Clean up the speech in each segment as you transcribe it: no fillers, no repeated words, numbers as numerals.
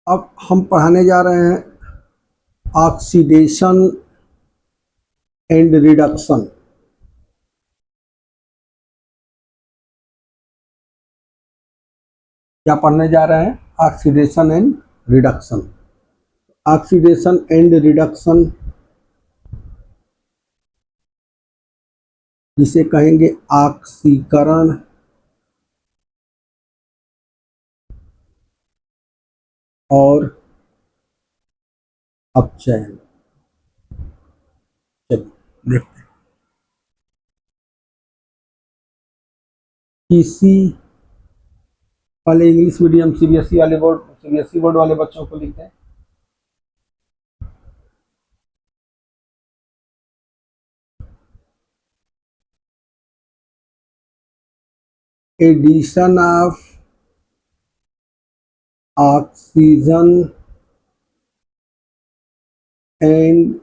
अब हम पढ़ाने जा रहे हैं ऑक्सीडेशन एंड रिडक्शन। क्या पढ़ने जा रहे हैं? Oxidation and reduction. Oxidation and reduction जिसे कहेंगे ऑक्सीकरण और अपचयन। चलिए देखते हैं। किसी पहले इंग्लिश मीडियम सीबीएसई बोर्ड वाले बच्चों को लिखते हैं। Addition of oxygen and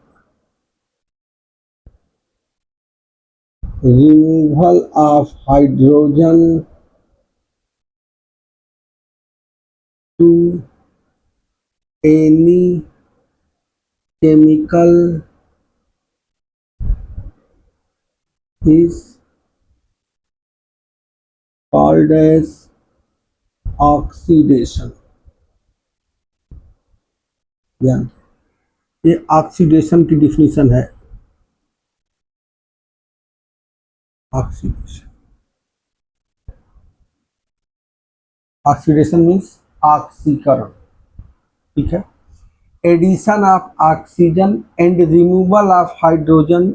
removal of hydrogen to any chemical is called as oxidation। ये ऑक्सीडेशन की डिफिनीशन है। ऑक्सीडेशन ऑक्सीडेशन मीन्स ऑक्सीकरण। ठीक है। Addition of oxygen and removal of hydrogen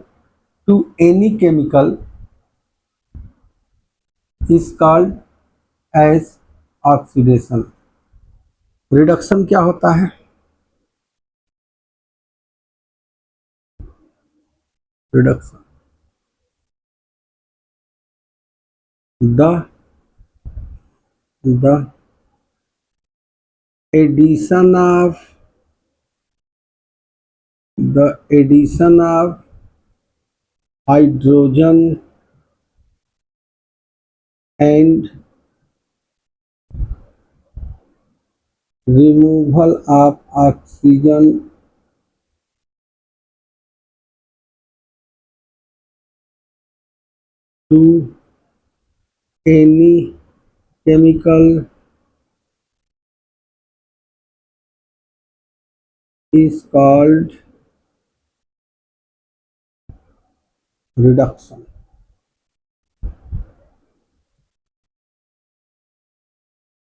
to any chemical is called as oxidation. Reduction क्या होता है? Reduction the addition of hydrogen and removal of oxygen to any chemical is called reduction।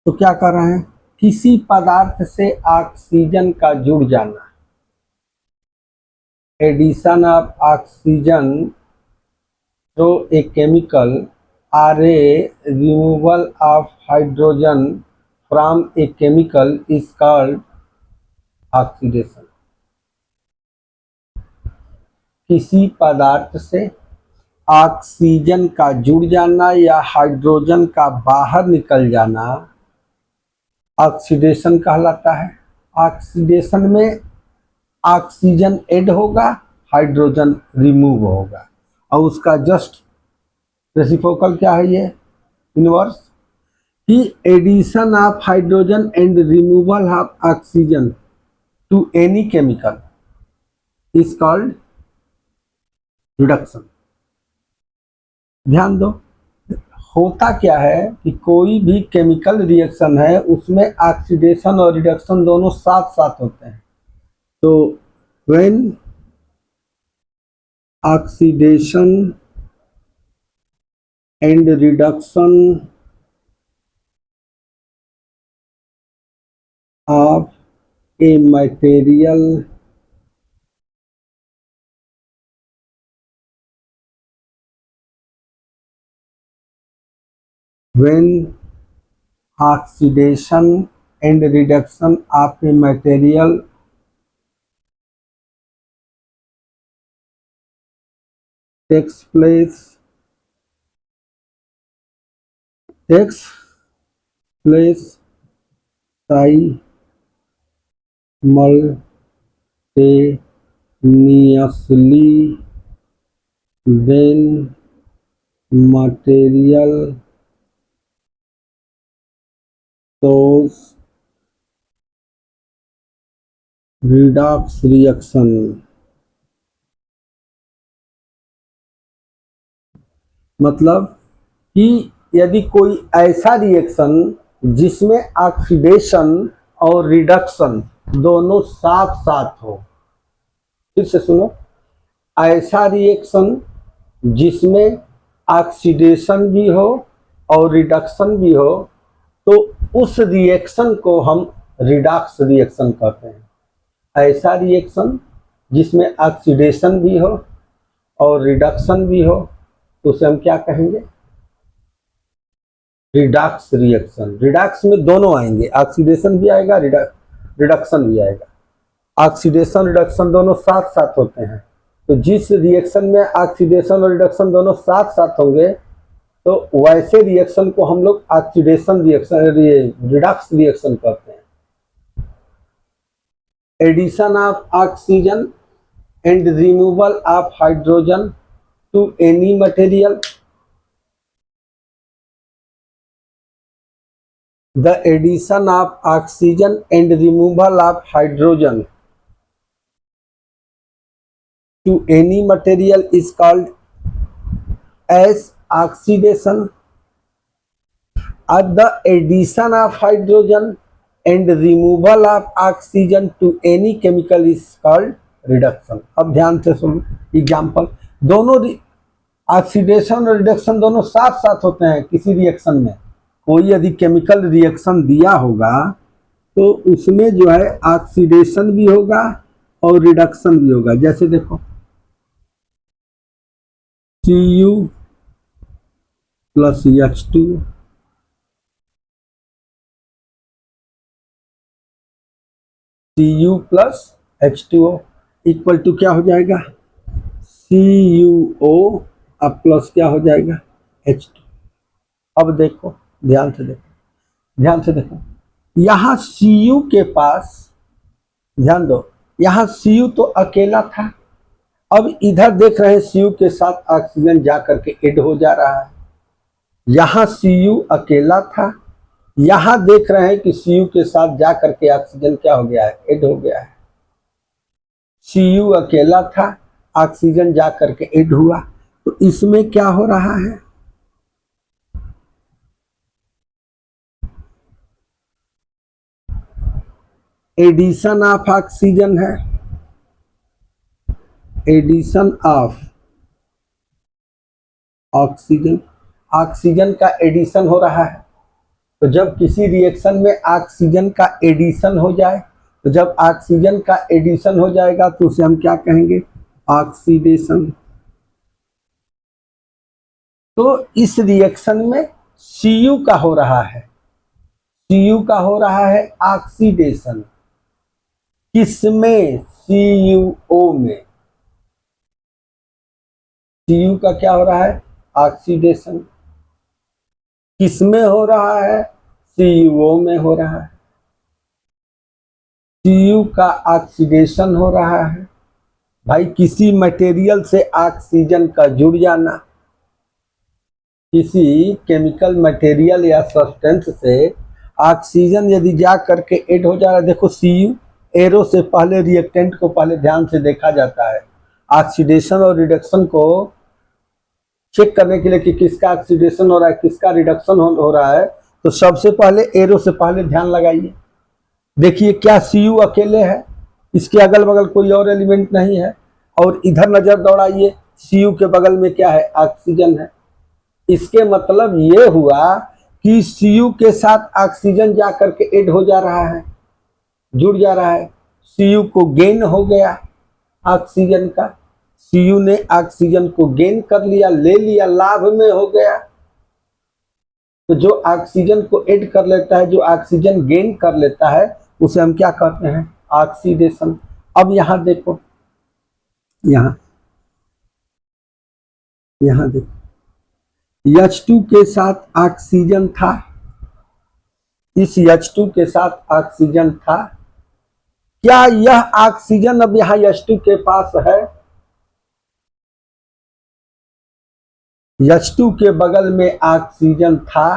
तो क्या कर रहे हैं? किसी पदार्थ से ऑक्सीजन का जुड़ जाना। Addition of oxygen through a chemical or a removal of hydrogen from a chemical is called oxidation। किसी पदार्थ से ऑक्सीजन का जुड़ जाना या हाइड्रोजन का बाहर निकल जाना ऑक्सीडेशन कहलाता है। ऑक्सीडेशन में ऑक्सीजन ऐड होगा, हाइड्रोजन रिमूव होगा और उसका जस्ट रेसिप्रोकल क्या है? ये इनवर्स। कि addition of hydrogen and removal of oxygen to any chemical is called reduction. ध्यान दो, होता क्या है कि कोई भी केमिकल रिएक्शन है उसमें ऑक्सीडेशन और रिडक्शन दोनों साथ साथ होते हैं। तो when oxidation and reduction of a material when oxidation and reduction of a material takes place simultaneously, then material shows redox reaction. मतलब कि यदि कोई ऐसा रिएक्शन जिसमें ऑक्सीडेशन और रिडक्शन दोनों साथ साथ हो, फिर से सुनो, ऐसा रिएक्शन जिसमें ऑक्सीडेशन भी हो और रिडक्शन भी हो, तो उस रिएक्शन को हम रिडॉक्स रिएक्शन कहते हैं। ऐसा रिएक्शन जिसमें ऑक्सीडेशन भी हो और रिडक्शन भी हो, तो उसे हम क्या कहेंगे? Redox reaction. रिडॉक्स में दोनों आएंगे, ऑक्सीडेशन भी आएगा, रिडक्शन भी आएगा। ऑक्सीडेशन रिडक्शन दोनों साथ साथ होते हैं, तो जिस रिएक्शन में ऑक्सीडेशन और रिडक्शन दोनों साथ साथ होंगे, तो वैसे रिएक्शन को हम लोग ऑक्सीडेशन रिएक्शन, रिडॉक्स रिएक्शन कहते हैं। Addition of oxygen and removal of hydrogen to any material. The addition of oxygen and removal of hydrogen to any material is called as oxidation. The addition of hydrogen and removal of oxygen to any chemical is called reduction. अब ध्यान से सुनो example, दोनों oxidation और reduction दोनों साथ साथ होते हैं किसी रिएक्शन में। कोई यदि केमिकल रिएक्शन दिया होगा तो उसमें जो है ऑक्सीडेशन भी होगा और रिडक्शन भी होगा। जैसे देखो Cu plus H2 Cu plus H2O equal to क्या हो जाएगा? CuO अब प्लस क्या हो जाएगा? H2। अब देखो ध्यान से देखो, ध्यान से देखो, यहाँ Cu के पास ध्यान दो, यहाँ Cu तो अकेला था, अब इधर देख रहे हैं Cu के साथ ऑक्सीजन जा करके ऐड हो जा रहा है। यहाँ Cu अकेला था, यहाँ देख रहे हैं कि Cu के साथ जा करके ऑक्सीजन क्या हो गया है? ऐड हो गया है। Cu अकेला था, ऑक्सीजन जा करके ऐड हुआ, तो इसमें क्या हो रहा है? एडिशन ऑफ ऑक्सीजन है, एडिशन ऑफ ऑक्सीजन, ऑक्सीजन का एडिशन हो रहा है। तो जब किसी रिएक्शन में ऑक्सीजन का एडिशन हो जाए, तो जब ऑक्सीजन का एडिशन हो जाएगा तो उसे हम क्या कहेंगे? ऑक्सीडेशन। तो इस रिएक्शन में Cu का हो रहा है, Cu का हो रहा है ऑक्सीडेशन। किसमें? CuO में। Cu का क्या हो रहा है? ऑक्सीडेशन। किसमें हो रहा है? CuO में हो रहा है। Cu का ऑक्सीडेशन हो रहा है। भाई किसी मटेरियल से ऑक्सीजन का जुड़ जाना, किसी केमिकल मटेरियल या सब्सटेंस से ऑक्सीजन यदि जा करके ऐड हो जा रहा है, देखो Cu एरो से पहले रिएक्टेंट को पहले ध्यान से देखा जाता है। ऑक्सीडेशन और रिडक्शन को चेक करने के लिए कि किसका ऑक्सीडेशन हो रहा है किसका रिडक्शन हो रहा है, तो सबसे पहले एरो से पहले ध्यान लगाइए। देखिए क्या Cu अकेले है, इसके अगल बगल कोई और एलिमेंट नहीं है, और इधर नजर दौड़ाइए Cu के बगल में क्या है? ऑक्सीजन है। इसके मतलब ये हुआ कि Cu के साथ ऑक्सीजन जा करके ऐड हो जा रहा है, जुड़ जा रहा है। Cu को गेन हो गया ऑक्सीजन का, Cu ने ऑक्सीजन को गेन कर लिया, ले लिया, लाभ में हो गया। तो जो ऑक्सीजन को ऐड कर लेता है, जो ऑक्सीजन गेन कर लेता है, उसे हम क्या कहते हैं? ऑक्सीडेशन। अब यहां देखो, यहां देखो H2 के साथ ऑक्सीजन था, इस H2 के साथ ऑक्सीजन था। क्या यह ऑक्सीजन अब यहां H2 के पास है? H2 के बगल में ऑक्सीजन था।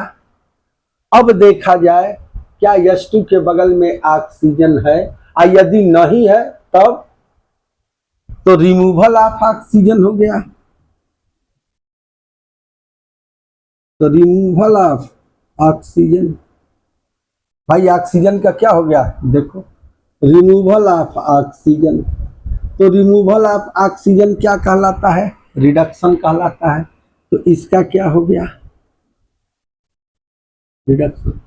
अब देखा जाए क्या H2 के बगल में ऑक्सीजन है? और यदि नहीं है तब तो रिमूवल ऑफ ऑक्सीजन हो गया। तो रिमूवल ऑफ ऑक्सीजन, भाई ऑक्सीजन का क्या हो गया, देखो रिमूवल ऑफ ऑक्सीजन। तो रिमूवल ऑफ ऑक्सीजन क्या कहलाता है, रिडक्शन कहलाता है। तो इसका क्या हो गया, रिडक्शन।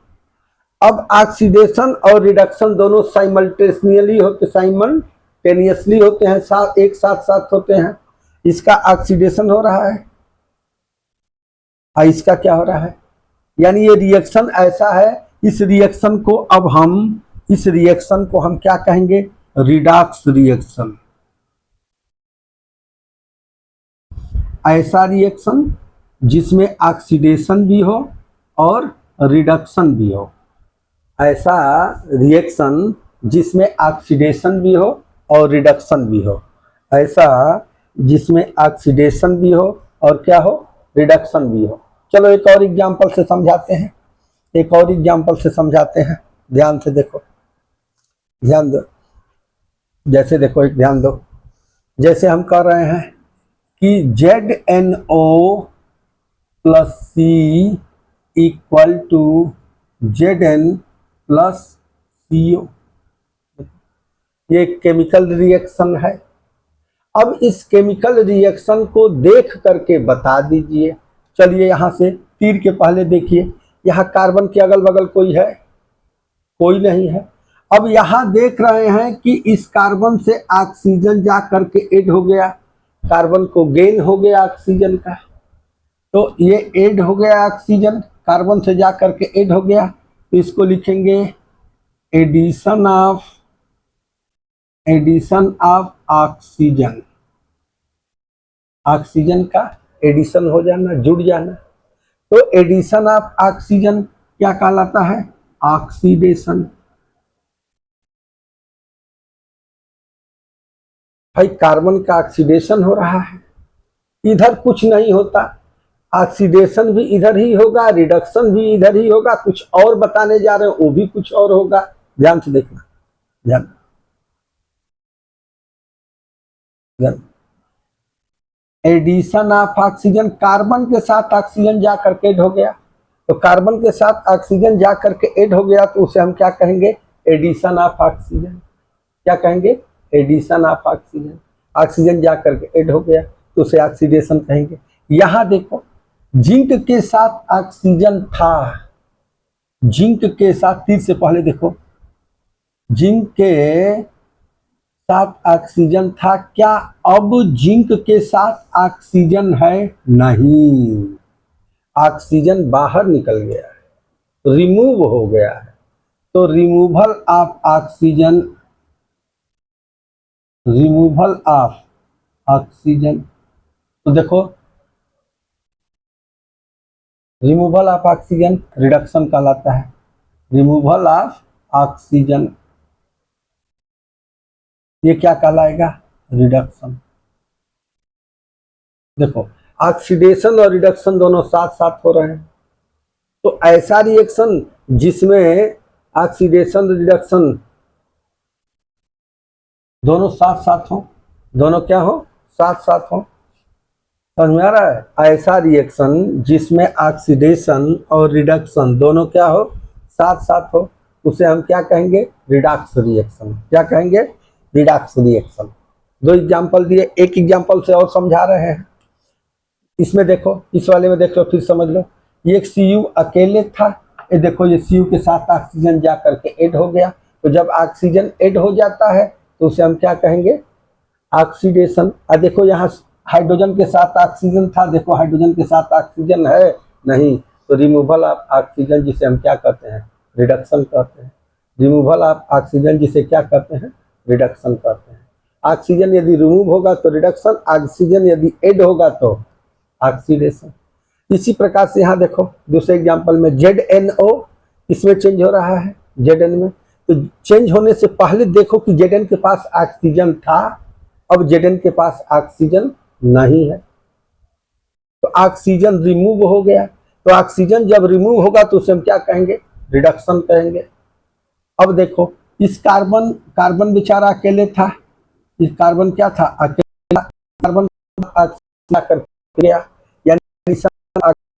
अब ऑक्सीडेशन और रिडक्शन दोनों साइमल्टेनियसली होते हैं, एक साथ साथ होते हैं। इसका ऑक्सीडेशन हो रहा है और इसका क्या हो रहा है, यानी ये रिएक्शन ऐसा है। इस रिएक्शन को हम क्या कहेंगे, रिडॉक्स रिएक्शन। ऐसा रिएक्शन जिसमें ऑक्सीडेशन भी हो और रिडक्शन भी हो, ऐसा रिएक्शन जिसमें ऑक्सीडेशन भी हो और रिडक्शन भी हो, ऐसा जिसमें ऑक्सीडेशन भी हो और क्या हो, रिडक्शन भी हो। चलो एक और एग्जांपल से समझाते हैं, ध्यान से देखो, ध्यान दो। जैसे देखो, एक ध्यान दो, जैसे हम कर रहे हैं कि ZnO plus C equal to Zn plus CO, ये केमिकल रिएक्शन है। अब इस केमिकल रिएक्शन को देख करके बता दीजिए। चलिए यहाँ से तीर के पहले देखिए, यहाँ कार्बन के अगल बगल कोई है, कोई नहीं है। अब यहाँ देख रहे हैं कि इस कार्बन से ऑक्सीजन जा करके ऐड हो गया, कार्बन को गेन हो गया ऑक्सीजन का। तो ये ऐड हो गया ऑक्सीजन, कार्बन से जा करके ऐड हो गया। तो इसको लिखेंगे एडिशन ऑफ ऑक्सीजन। ऑक्सीजन का एडिशन हो जाना, जुड़ जाना। तो एडिशन ऑफ ऑक्सीजन क्या कहलाता है, ऑक्सीडेशन। भाई कार्बन का ऑक्सीडेशन हो रहा है, इधर कुछ नहीं होता, ऑक्सीडेशन भी इधर ही होगा, रिडक्शन भी इधर ही होगा। कुछ और बताने जा रहे हैं, वो भी कुछ और होगा। ध्यान से देखना, ध्यान। एडिशन ऑफ ऑक्सीजन, कार्बन के साथ ऑक्सीजन जा करके ऐड हो गया। तो कार्बन के साथ ऑक्सीजन जा करके ऐड हो गया, तो उसे हम क्या कहेंगे, एडिशन ऑफ ऑक्सीजन। क्या कहेंगे, एडिशन ऑफ ऑक्सीजन। ऑक्सीजन जा करके ऐड हो गया तो उसे ऑक्सीडेशन कहेंगे। यहां देखो, जिंक के साथ ऑक्सीजन था, जिंक के साथ, तीर से पहले देखो, जिंक के साथ ऑक्सीजन था। क्या अब जिंक के साथ ऑक्सीजन है, नहीं, ऑक्सीजन बाहर निकल गया है, रिमूव हो गया है। तो removal of oxygen, removal of oxygen, तो देखो रिमूवल ऑफ ऑक्सीजन रिडक्शन कहलाता है। रिमूवल ऑफ ऑक्सीजन ये क्या कहलाएगा, रिडक्शन। देखो ऑक्सीडेशन और रिडक्शन दोनों साथ साथ हो रहे हैं। तो ऐसा रिएक्शन जिसमें ऑक्सीडेशन रिडक्शन दोनों साथ साथ हो, दोनों क्या हो, साथ साथ हो, समझ में आ रहा है। ऐसा रिएक्शन जिसमें ऑक्सीडेशन और रिडक्शन दोनों क्या हो, साथ साथ हो, उसे हम क्या कहेंगे, रिडॉक्स रिएक्शन। क्या कहेंगे, रिडॉक्स रिएक्शन। दो एग्जांपल दिए, एक एग्जांपल से और समझा रहे हैं। इसमें देखो, इस वाले में देख लो, फिर समझ लो। ये एक Cu अकेले था, ये देखो ये Cu के साथ ऑक्सीजन जा करके ऐड हो गया। तो जब ऑक्सीजन ऐड हो जाता है तो उसे हम क्या कहेंगे, ऑक्सीडेशन। और देखो यहाँ हाइड्रोजन के साथ ऑक्सीजन था, देखो हाइड्रोजन के साथ ऑक्सीजन है नहीं, तो रिमूवल ऑफ ऑक्सीजन जिसे हम क्या कहते हैं, रिडक्शन कहते हैं। रिमूवल ऑफ ऑक्सीजन जिसे क्या कहते हैं, रिडक्शन कहते हैं। ऑक्सीजन यदि रिमूव होगा तो रिडक्शन, ऑक्सीजन यदि ऐड होगा तो ऑक्सीडेशन। इसी प्रकार से यहाँ देखो दूसरे एग्जांपल में ZnO, इसमें चेंज हो रहा है Zn में। तो चेंज होने से पहले देखो कि Zn के पास ऑक्सीजन था, अब Zn के पास ऑक्सीजन नहीं है, तो ऑक्सीजन रिमूव हो गया। तो ऑक्सीजन जब रिमूव होगा तो उसे हम क्या कहेंगे, रिडक्शन कहेंगे। अब देखो इस कार्बन कार्बन बेचारा अकेले था, इस कार्बन क्या था, अकेला कार्बन कर गया, यानी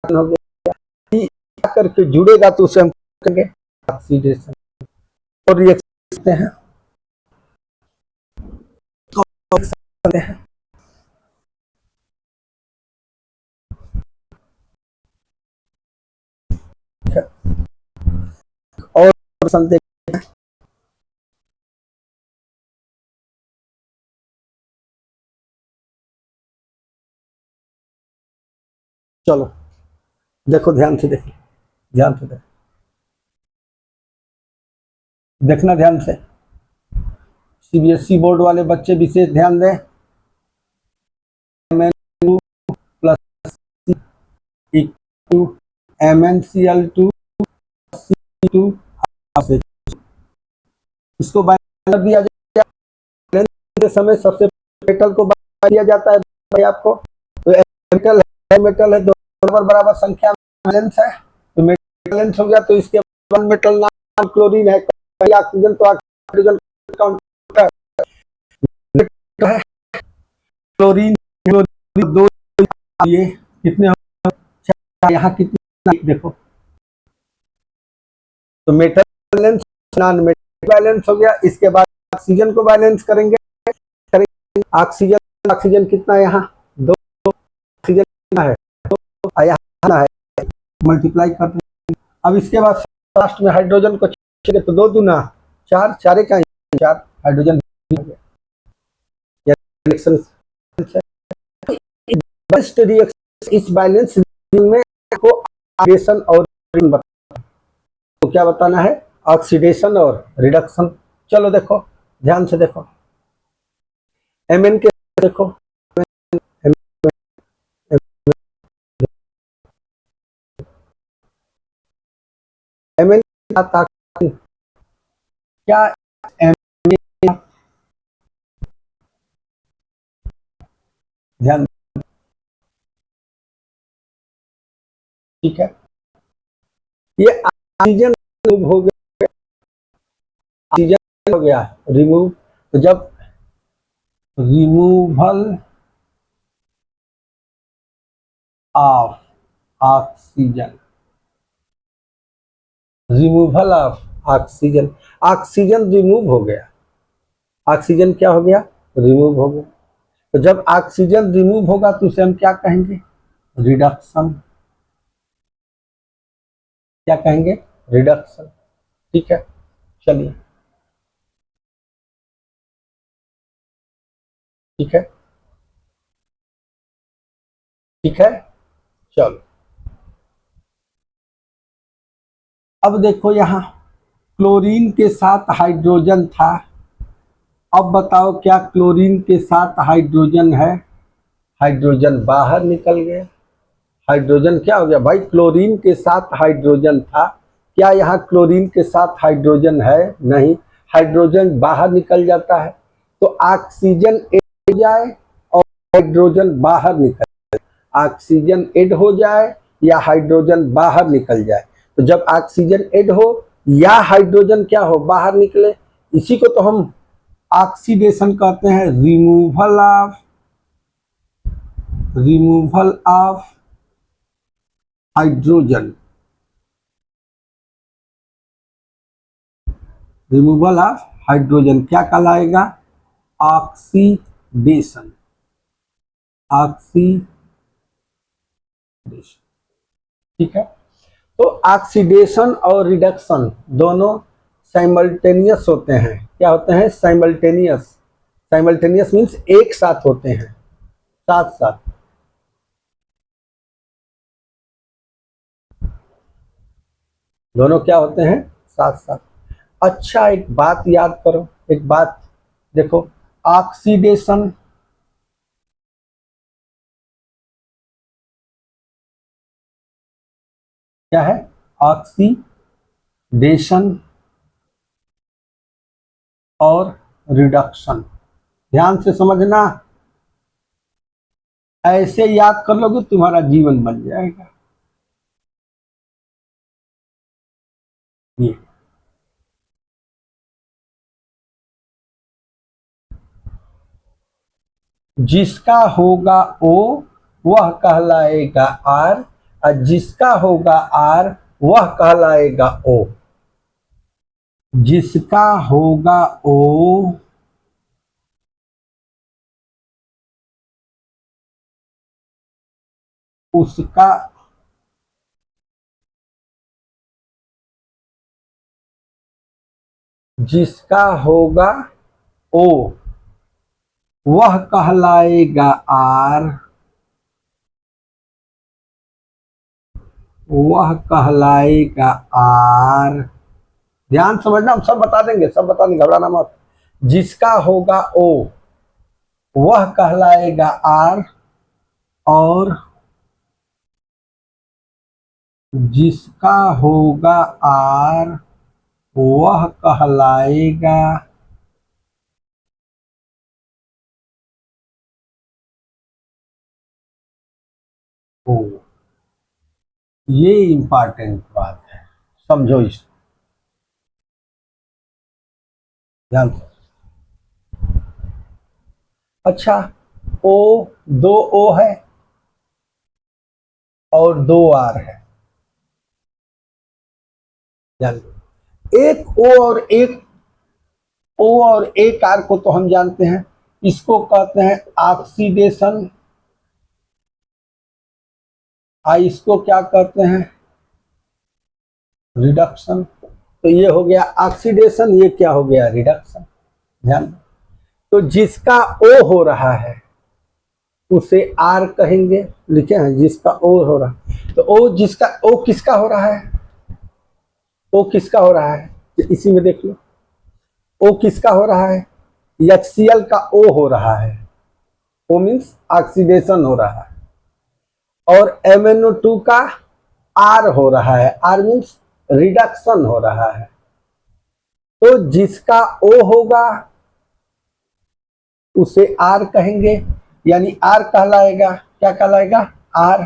हो गया, करके जुड़ेगा तो उसे हम कहेंगे ऑक्सीडेशन। और रिएक्शन करते हैं और चलो देखो, ध्यान से देखो, ध्यान से देखो, देखना ध्यान से। सीबीएसई बोर्ड वाले बच्चे विशेष ध्यान दें। Mn2 प्लस MnCl2 C2 इसको बाइंड कर दिया जाए के समय सबसे मेटल को बाइंड किया जाता है भाई आपको। तो मेटल है दोनों बराबर संख्या में वैलेंस है, तो मेटल वैलेंस हो गया, तो इसके बाद मेटल नाम क्लोरीन है, ऑक्सीजन तो हाइड्रोजन काउंट है, क्लोरीन दो, ये कितने हो, यहाँ कितने देखो, तो metal balance non metal balance हो गया। इसके बाद ऑक्सीजन को बैलेंस करेंगे, ऑक्सीजन कितना है, यहाँ दो ऑक्सीजन कितना है, तो यहाँ है, मल्टीप्लाई कर दें। अब इसके बाद लास्ट में हाइड्रोजन को चेक तो 2 दूना 4, 4 का 4 हाइड्रोजन हो गया। रिएक्शन बेस्ट रिएक्शन इस बैलेंस में को ऑक्सीडेशन और तो क्या बताना है, ऑक्सीडेशन और रिडक्शन। चलो देखो ध्यान से देखो, Mn के देखो, Mn क्या Mn, ध्यान, ठीक है, ये ऑक्सीजन हो गया, ऑक्सीजन हो गया रिमूव। तो जब removal of oxygen, removal of oxygen, oxygen remove हो गया, ऑक्सीजन क्या हो गया, रिमूव हो गया। तो जब ऑक्सीजन रिमूव होगा तो उसे हम क्या कहेंगे, रिडक्शन, क्या कहेंगे, रिडक्शन। ठीक है, चलिए, ठीक है, ठीक है, चलो अब देखो, यहाँ क्लोरीन के साथ हाइड्रोजन था, अब बताओ क्या क्लोरीन के साथ हाइड्रोजन है, हाइड्रोजन बाहर निकल गया, हाइड्रोजन क्या हो गया भाई, क्लोरीन के साथ हाइड्रोजन था, क्या यहाँ क्लोरीन के साथ हाइड्रोजन है, नहीं, हाइड्रोजन बाहर निकल जाता है, तो ऑक्सीजन ऐड हो जाए और हाइड्रोजन बाहर निकल जाए, ऑक्सीजन ऐड हो जाए या हाइड्रोजन बाहर निकल जाए। तो जब ऑक्सीजन ऐड हो या हाइड्रोजन क्या हो, बाहर निकले, इसी को तो हम ऑक्सीडेशन कहते हैं, removal of hydrogen, removal of hydrogen क्या कहलाएगा, ऑक्सीडेशन, ऑक्सीडेशन। ठीक है, तो ऑक्सीडेशन और रिडक्शन दोनों साइमल्टेनियस होते हैं, क्या होते हैं, साइमल्टेनियस, साइमल्टेनियस मीन्स एक साथ होते हैं, साथ साथ। दोनों क्या होते हैं, साथ साथ। अच्छा एक बात याद करो, एक बात देखो, ऑक्सीडेशन क्या है, ऑक्सीडेशन और रिडक्शन, ध्यान से समझना, ऐसे याद कर लोगे तुम्हारा जीवन बन जाएगा। ये जिसका होगा O वह कहलाएगा R, और जिसका होगा R वह कहलाएगा O। जिसका होगा O उसका जिसका होगा O वह कहलाएगा R, वह कहलाएगा R। ध्यान समझना, हम सब बता देंगे, सब बता देंगे, घबराना मत। जिसका होगा O वह कहलाएगा R, और जिसका होगा R वह कहलाएगा O। ये इंपॉर्टेंट बात है, समझो इस ध्यान से। अच्छा, O, दो O है और दो R है, ध्यान दो। एक O और एक R को तो हम जानते हैं, इसको कहते हैं ऑक्सीडेशन, इसको क्या कहते हैं, रिडक्शन। तो ये हो गया ऑक्सीडेशन, ये क्या हो गया, रिडक्शन। ध्यान दो। तो जिसका O हो रहा है उसे R कहेंगे, लिखे हैं, जिसका O हो रहा है। तो O किसका हो रहा है, O किसका हो रहा है, तो इसी में देख लो, O किसका हो रहा है, HCl का O हो रहा है, O मीन्स ऑक्सीडेशन हो रहा है, और MnO2 का R हो रहा है, R मीन्स रिडक्शन हो रहा है। तो जिसका O होगा उसे R कहेंगे, यानी R कहलाएगा, क्या कहलाएगा, R।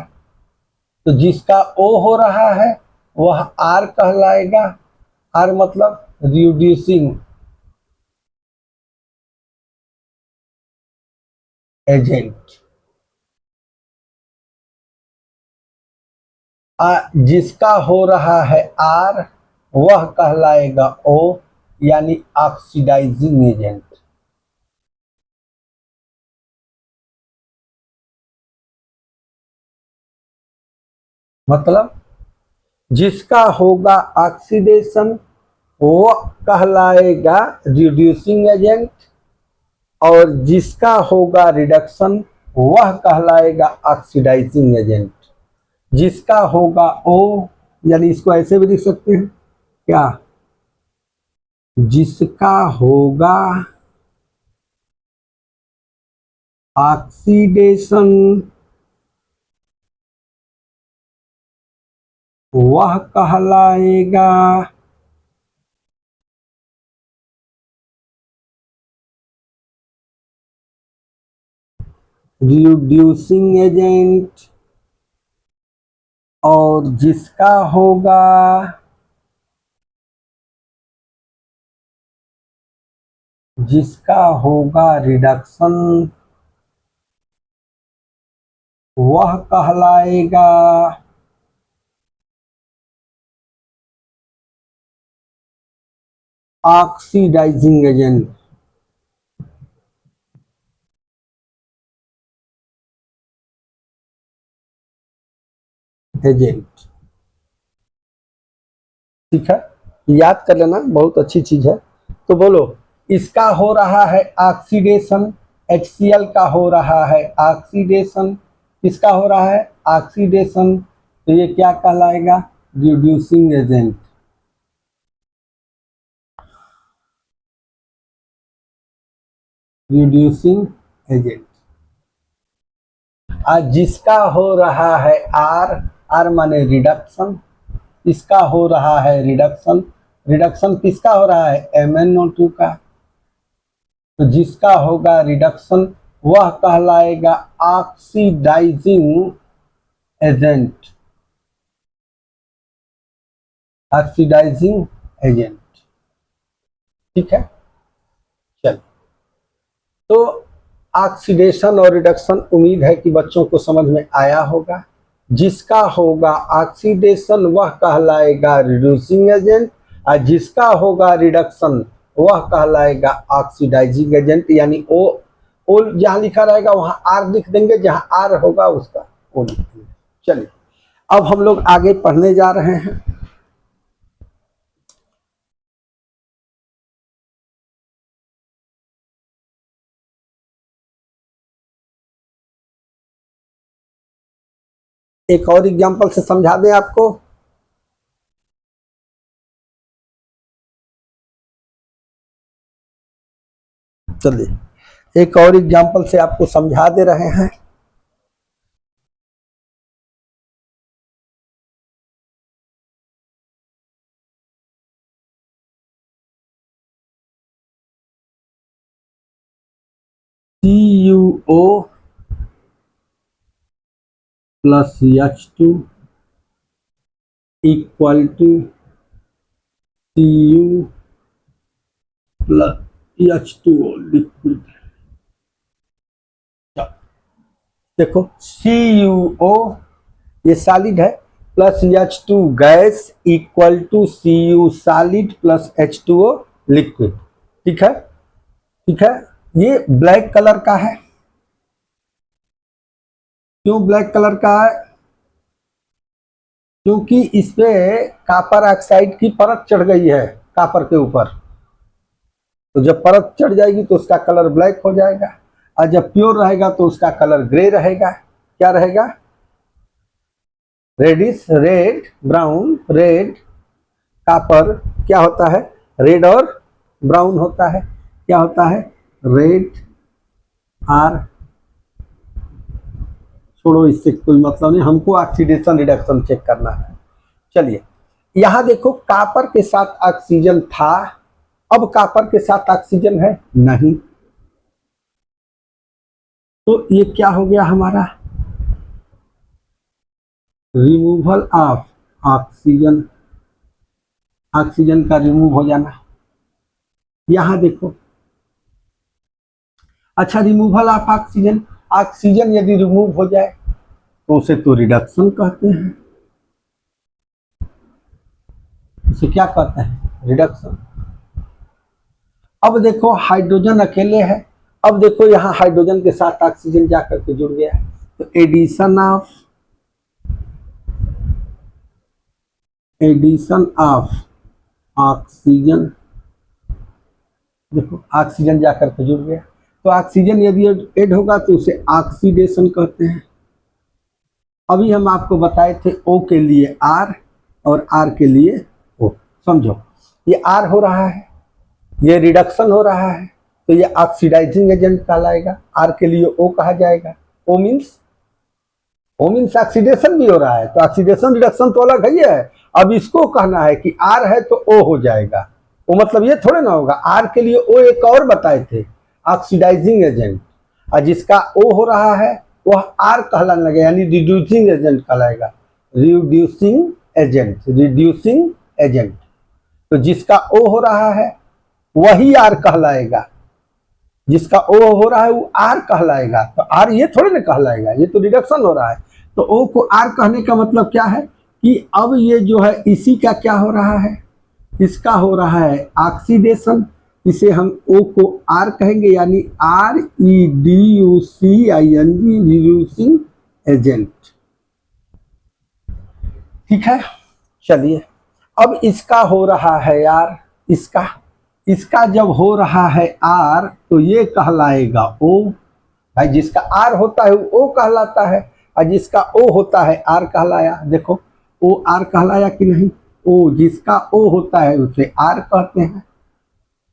तो जिसका O हो रहा है वह R कहलाएगा, R मतलब रिड्यूसिंग एजेंट। जिसका हो रहा है R वह कहलाएगा O, यानी ऑक्सीडाइजिंग एजेंट। मतलब जिसका होगा ऑक्सीडेशन वह कहलाएगा रिड्यूसिंग एजेंट, और जिसका होगा रिडक्शन वह कहलाएगा ऑक्सीडाइजिंग एजेंट। जिसका होगा O, यानी इसको ऐसे भी लिख सकते हैं, क्या, जिसका होगा ऑक्सीडेशन वह कहलाएगा रिड्यूसिंग एजेंट, और जिसका होगा रिडक्शन वह कहलाएगा ऑक्सीडाइजिंग एजेंट। ठीक है, याद कर लेना, बहुत अच्छी चीज है। तो बोलो, इसका हो रहा है ऑक्सीडेशन, HCl का हो रहा है ऑक्सीडेशन, किसका हो रहा है, ऑक्सीडेशन, तो ये क्या कहलाएगा, रिड्यूसिंग एजेंट। Reducing agent. आज जिसका हो रहा है R माने रिडक्शन, इसका हो रहा है रिडक्शन, रिडक्शन किसका हो रहा है, MnO2 का। तो जिसका होगा रिडक्शन वह कहलाएगा ऑक्सीडाइजिंग एजेंट, ऑक्सीडाइजिंग एजेंट। ठीक है, चल। तो ऑक्सीडेशन और रिडक्शन उम्मीद है कि बच्चों को समझ में आया होगा। जिसका होगा ऑक्सीडेशन वह कहलाएगा रिड्यूसिंग एजेंट, और जिसका होगा रिडक्शन वह कहलाएगा ऑक्सीडाइजिंग एजेंट। यानी ओ जहाँ लिखा रहेगा वहाँ आर लिख देंगे, जहाँ आर होगा उसका ओ लिख देंगे। चलिए अब हम लोग आगे पढ़ने जा रहे हैं। एक और एग्जांपल से समझा दें आपको। चलिए एक और एग्जांपल से आपको समझा दे रहे हैं। CuO plus H2 equal to Cu plus H2O liquid. देखो CuO ये सॉलिड है plus H2 gas equal to Cu solid plus H2O liquid. ठीक है, ठीक है। ये ब्लैक कलर का है। क्यों ब्लैक कलर का है? क्योंकि इस पे कॉपर ऑक्साइड की परत चढ़ गई है कॉपर के ऊपर। तो जब परत चढ़ जाएगी तो उसका कलर ब्लैक हो जाएगा, और जब प्योर रहेगा तो उसका कलर ग्रे रहेगा। क्या रहेगा? Reddish, red, brown, red. Copper क्या होता है? रेड और ब्राउन होता है। क्या होता है? रेड और, छोड़ो इससे कोई मतलब नहीं, हमको ऑक्सीडेशन रिडक्शन चेक करना है। चलिए यहां देखो कॉपर के साथ ऑक्सीजन था, अब कॉपर के साथ ऑक्सीजन है नहीं, तो ये क्या हो गया हमारा? रिमूवल ऑफ ऑक्सीजन, ऑक्सीजन का रिमूव हो जाना। यहां देखो, अच्छा रिमूवल ऑफ ऑक्सीजन, ऑक्सीजन यदि रिमूव हो जाए तो उसे तो रिडक्शन कहते हैं। उसे क्या कहते हैं? रिडक्शन। अब देखो हाइड्रोजन अकेले है, अब देखो यहां हाइड्रोजन के साथ ऑक्सीजन जाकर के जुड़ गया है, तो एडिशन ऑफ ऑक्सीजन। देखो ऑक्सीजन जाकर के जुड़ गया, तो ऑक्सीजन यदि ऐड होगा तो उसे ऑक्सीडेशन कहते हैं। अभी हम आपको बताए थे O के लिए R और R के लिए O। समझो ये R हो रहा है, ये रिडक्शन हो रहा है, तो ये ऑक्सीडाइजिंग एजेंट कहलाएगा। R के लिए O कहा जाएगा। O मीन्स ऑक्सीडेशन भी हो रहा है, तो ऑक्सीडेशन रिडक्शन तो अलग ही है। अब इसको कहना है कि R है तो O हो जाएगा। वो मतलब ये थोड़े ना होगा। R के लिए O एक और बताए थे, ऑक्सीडाइजिंग एजेंट, और जिसका O हो रहा है वह R कहलाने लगे, यानी रिड्यूसिंग एजेंट कहलाएगा। Reducing agent. तो जिसका O हो रहा है वही R कहलाएगा, जिसका O हो रहा है वो R कहलाएगा। तो R ये थोड़े ना कहलाएगा, ये तो रिडक्शन हो रहा है। तो O को R कहने का मतलब क्या है कि अब ये जो है इसी का क्या हो रहा है? इसका हो रहा है ऑक्सीडेशन। इसे हम O को R कहेंगे, यानी REDUCING, रिड्यूसिंग एजेंट। ठीक है, चलिए अब इसका हो रहा है यार, इसका जब हो रहा है R तो ये कहलाएगा O। भाई जिसका R होता है वो O कहलाता है, और जिसका O होता है R कहलाया। देखो O R कहलाया कि नहीं? O जिसका O होता है उसे R कहते हैं,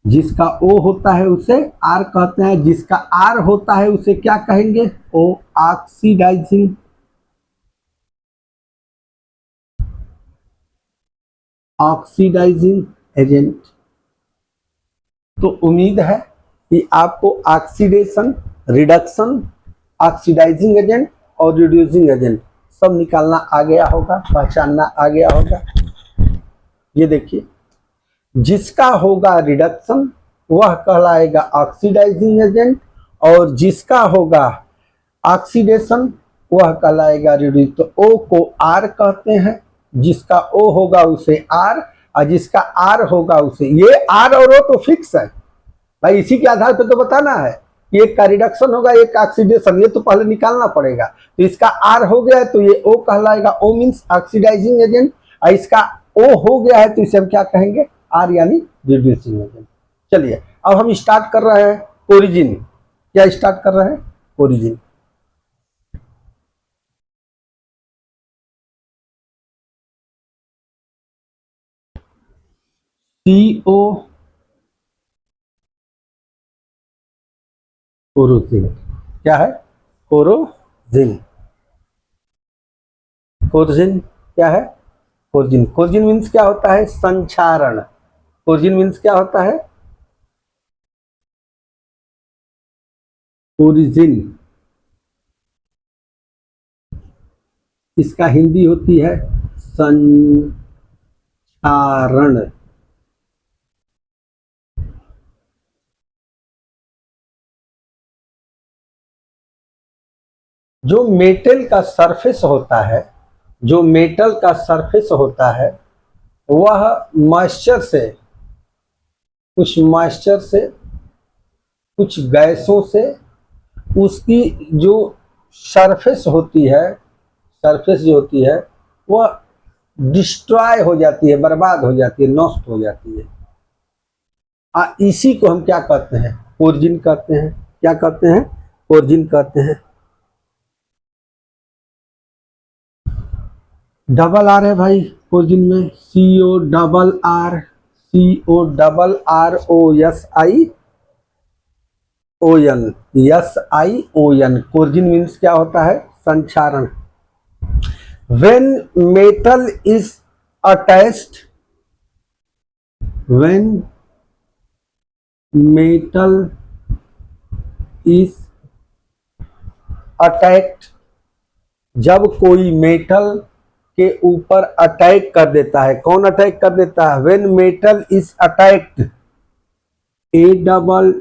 जिसका O होता है उसे R कहते हैं, जिसका R होता है उसे क्या कहेंगे? O oxidising agent. तो उम्मीद है कि आपको ऑक्सीडेशन, रिडक्शन, ऑक्सीडाइजिंग एजेंट और रिड्यूसिंग एजेंट सब निकालना आ गया होगा, पहचानना आ गया होगा। ये देखिए, जिसका होगा रिडक्शन वह कहलाएगा ऑक्सीडाइजिंग एजेंट, और जिसका होगा ऑक्सीडेशन वह कहलाएगा रेड्यूस। तो O को R कहते हैं, जिसका O होगा उसे R, और जिसका R होगा उसे, ये R और O तो फिक्स है भाई, इसी के आधार पर तो बताना है कि एक का रिडक्शन होगा एक का ऑक्सीडेशन, ये तो पहले निकालना पड़ेगा। तो इसका R हो गया है तो ये O कहलाएगा, O मीन्स ऑक्सीडाइजिंग एजेंट, और इसका O हो गया है तो इसे हम क्या कहेंगे, R यानी रिड्यूसिंग एजेंट। चलिए अब हम स्टार्ट कर रहे हैं ओरिजिन। क्या स्टार्ट कर रहे हैं, ओरिजिन। CO कोरोजिन, क्या है, कोरोजिन। कोरोजिन क्या है, कोरोजिन। कोरोजिन मीन्स क्या होता है, संक्षारण। कोरोजिन मीन्स क्या होता है, ओरिजिन। इसका हिंदी होती है संक्षारण। जो मेटल का सरफेस होता है, जो मेटल का सरफेस होता है वह मॉइस्चर से, कुछ मॉइस्चर से, कुछ गैसों से, उसकी जो सरफेस होती है, सरफेस जो होती है वह डिस्ट्रॉय हो जाती है, बर्बाद हो जाती है, नष्ट हो जाती है। इसी को हम क्या कहते हैं, ओरिजिन कहते हैं। क्या कहते हैं, ओरिजिन कहते हैं। डबल आर है भाई ओरिजिन में, CO double R, CO double ROSION, SION। Origin means क्या होता है, संक्षारण। When metal is attached, when metal is attacked, जब कोई मेटल के ऊपर अटैक कर देता है, कौन अटैक कर देता है, when metal is attacked, ATTACKED,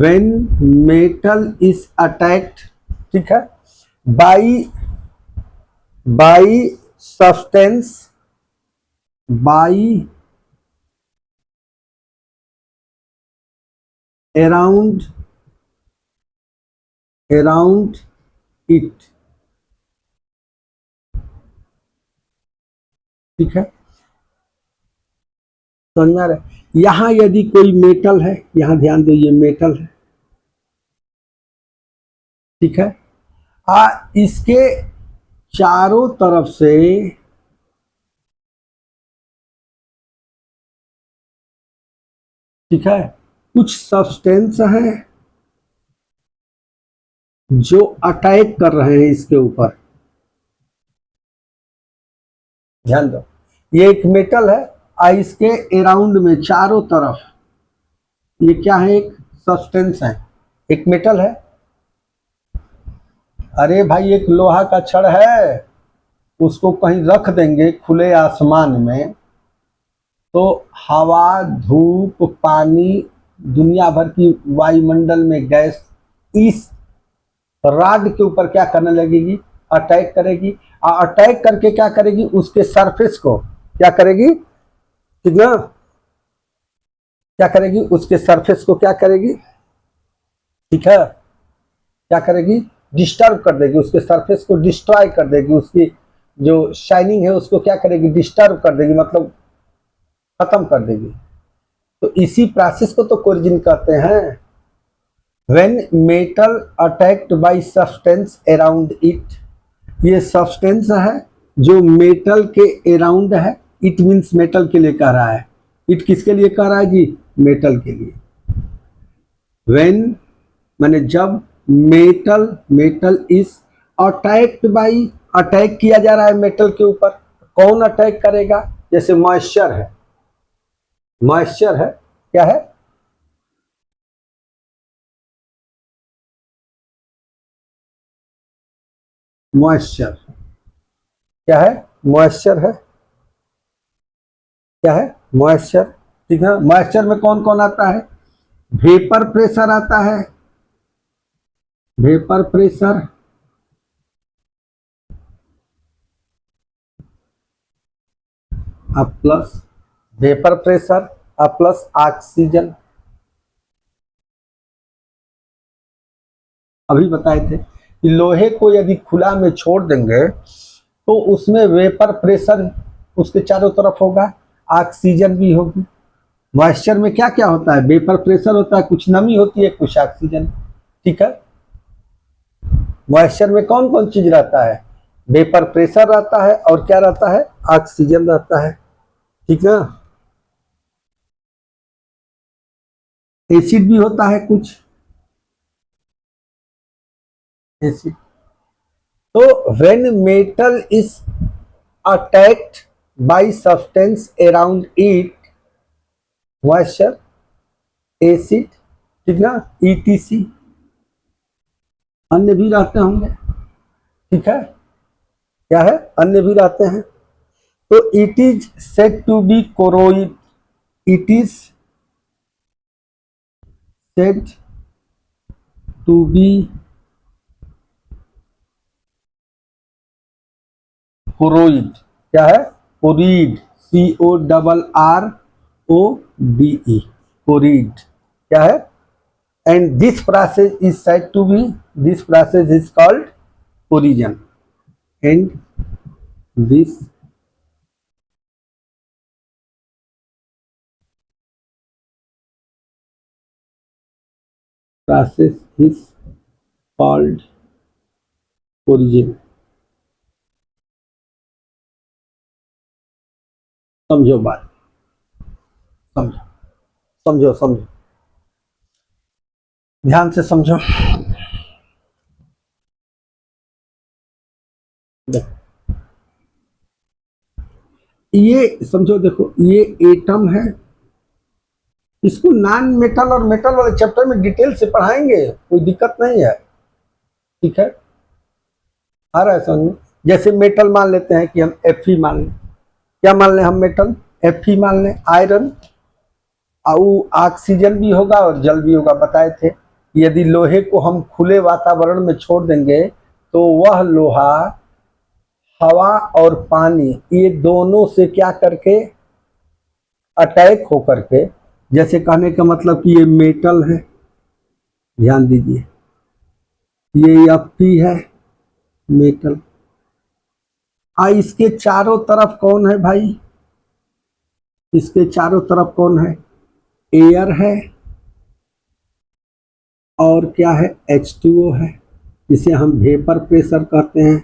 when metal is attacked, ठीक है, by substance, by around it, ठीक है, समझ आ रहा है। यहां यदि कोई मेटल है, यहां ध्यान दो, ये मेटल है, ठीक है, इसके चारों तरफ से ठीक है कुछ सब्सटेंस हैं जो अटैक कर रहे हैं इसके ऊपर। ध्यान दो, ये एक मेटल है और इसके अराउंड में चारों तरफ ये क्या है, एक सब्सटेंस है, एक मेटल है। अरे भाई एक लोहा का छड़ है, उसको कहीं रख देंगे खुले आसमान में तो हवा, धूप, पानी, दुनिया भर की वायुमंडल में गैस इस रॉड के ऊपर क्या करने लगेगी, अटैक करेगी। और अटैक करके क्या करेगी, उसके सरफेस को क्या करेगी, ठीक ना, क्या करेगी, उसके सरफेस को क्या करेगी, ठीक है, क्या करेगी, डिस्टर्ब कर देगी, उसके सरफेस को डिस्ट्रॉय कर देगी, उसकी जो शाइनिंग है उसको क्या करेगी, डिस्टर्ब कर देगी, मतलब खत्म कर देगी। तो इसी प्रोसेस को तो कोरिजन कहते हैं। When metal attacked by substance around it, ये सब्सटेंस है जो मेटल के अराउंड है। इट मीन्स मेटल के लिए कह रहा है, इट किसके लिए कह रहा है जी, मेटल के लिए। When माने जब metal is attacked by, attack किया जा रहा है मेटल के ऊपर, कौन अटैक करेगा, जैसे मॉइस्चर है, मॉइस्चर है, क्या है, मॉइस्चर, क्या है, मॉइस्चर है, क्या है, मॉइस्चर, ठीक है। मॉइस्चर में कौन कौन आता है, वेपर प्रेशर आता है, वेपर प्रेशर, अब प्लस वेपर प्रेशर अब प्लस ऑक्सीजन। अभी बताए थे कि लोहे को यदि खुला में छोड़ देंगे तो उसमें वेपर प्रेशर उसके चारों तरफ होगा, ऑक्सीजन भी होगी। मॉइस्चर में क्या क्या होता है, वेपर प्रेशर होता है, कुछ नमी होती है, कुछ ऑक्सीजन। ठीक है, मॉइस्चर में कौन कौन चीज रहता है, वेपर प्रेशर रहता है और क्या रहता है, ऑक्सीजन रहता है। ठीक है, एसिड भी होता है कुछ, एसिड। तो when metal is attacked by substance around it, moisture, acid, ठीक ना, ईटीसी, अन्य भी रहते होंगे। ठीक है, क्या है, अन्य भी रहते हैं। तो it is said to be corrode, it is said to be corrode, क्या है, कोरीड, CORRODE, कोरीड, क्या है। And this process is said to be, this process is called corrosion, and this process is called origin। समझो बात, समझो समझो समझो, ध्यान से समझो। ये समझो, देखो ये एटम है, इसको नॉन मेटल और मेटल वाले चैप्टर में डिटेल से पढ़ाएंगे, कोई दिक्कत नहीं है। ठीक है, आ रहा है समझ में। जैसे मेटल मान लेते हैं कि हम Fe मान लें, क्या मान लें हम मेटल, Fe मान लें, आयरन, और ऑक्सीजन भी होगा और जल भी होगा। बताए थे यदि लोहे को हम खुले वातावरण में छोड़ देंगे तो वह लोहा हवा और पानी ये दोनों से क्या करके अटैक हो करके, जैसे कहने का मतलब कि ये मेटल है, ध्यान दीजिए, ये Fe है मेटल, इसके चारों तरफ कौन है भाई, इसके चारों तरफ कौन है, एयर है और क्या है, H2O है, जिसे हम वेपर प्रेशर कहते हैं।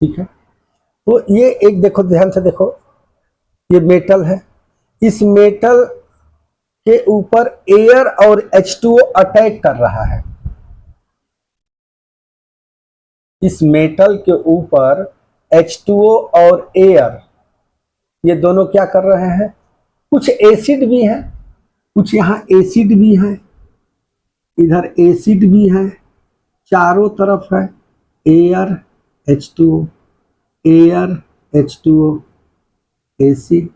ठीक है, तो ये एक देखो, ध्यान से देखो, ये मेटल है, इस मेटल के ऊपर एयर और H2O अटैक कर रहा है, इस मेटल के ऊपर H2O और एयर ये दोनों क्या कर रहे हैं, कुछ एसिड भी है, कुछ यहाँ एसिड भी है, इधर एसिड भी है, चारों तरफ है air H2O, air H2O, acid,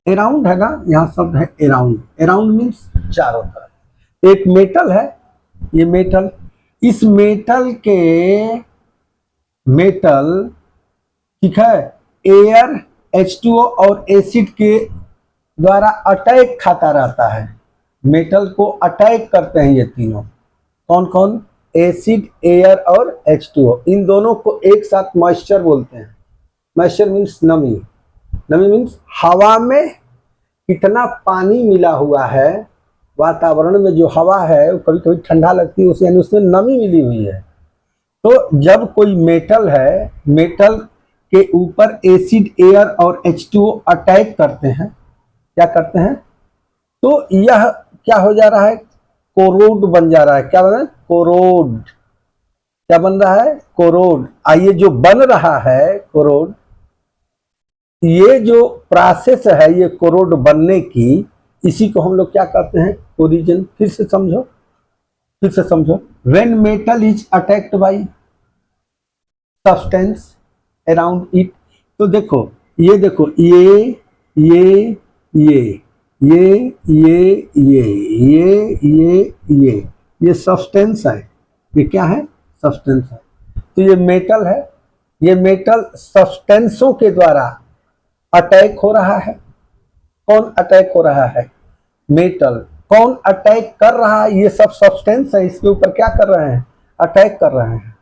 around है ना, यहाँ शब्द है अराउंड, अराउंड मीन्स चारों तरफ। एक मेटल है, ये मेटल, इस मेटल के, मेटल, ठीक है, एयर H2O और एसिड के द्वारा अटैक खाता रहता है, मेटल को अटैक करते हैं ये तीनों, कौन कौन, एसिड, एयर और H2O, इन दोनों को एक साथ मॉइस्चर बोलते हैं। मॉइस्चर मीन्स नमी, नमी मीन्स हवा में कितना पानी मिला हुआ है, वातावरण में जो हवा है वो कभी कभी ठंडा लगती है उसे, यानी उसमें नमी मिली हुई है। तो जब कोई मेटल है, मेटल के ऊपर एसिड, एयर और H2O अटैक करते हैं, क्या करते हैं, तो यह क्या हो जा रहा है, कोरोड बन जा रहा है, क्या बन रहा है, कोरोड, क्या बन रहा है, कोरोड। आइए जो बन रहा है कोरोड, ये जो प्रोसेस है ये कोरोड बनने की, इसी को हम लोग क्या कहते हैं, कोरिजन। फिर से समझो, फिर से समझो, when metal is attacked by substance around it, तो देखो ये देखो ये ये सब्सटेंस है। ये क्या है? सब्सटेंस है। तो ये मेटल है। ये मेटल सब्सटेंसों के द्वारा अटैक हो रहा है। कौन अटैक हो रहा है? मेटल। कौन अटैक कर रहा है? ये सब सब्सटेंस है, इसके ऊपर क्या कर रहे हैं? अटैक कर रहे हैं।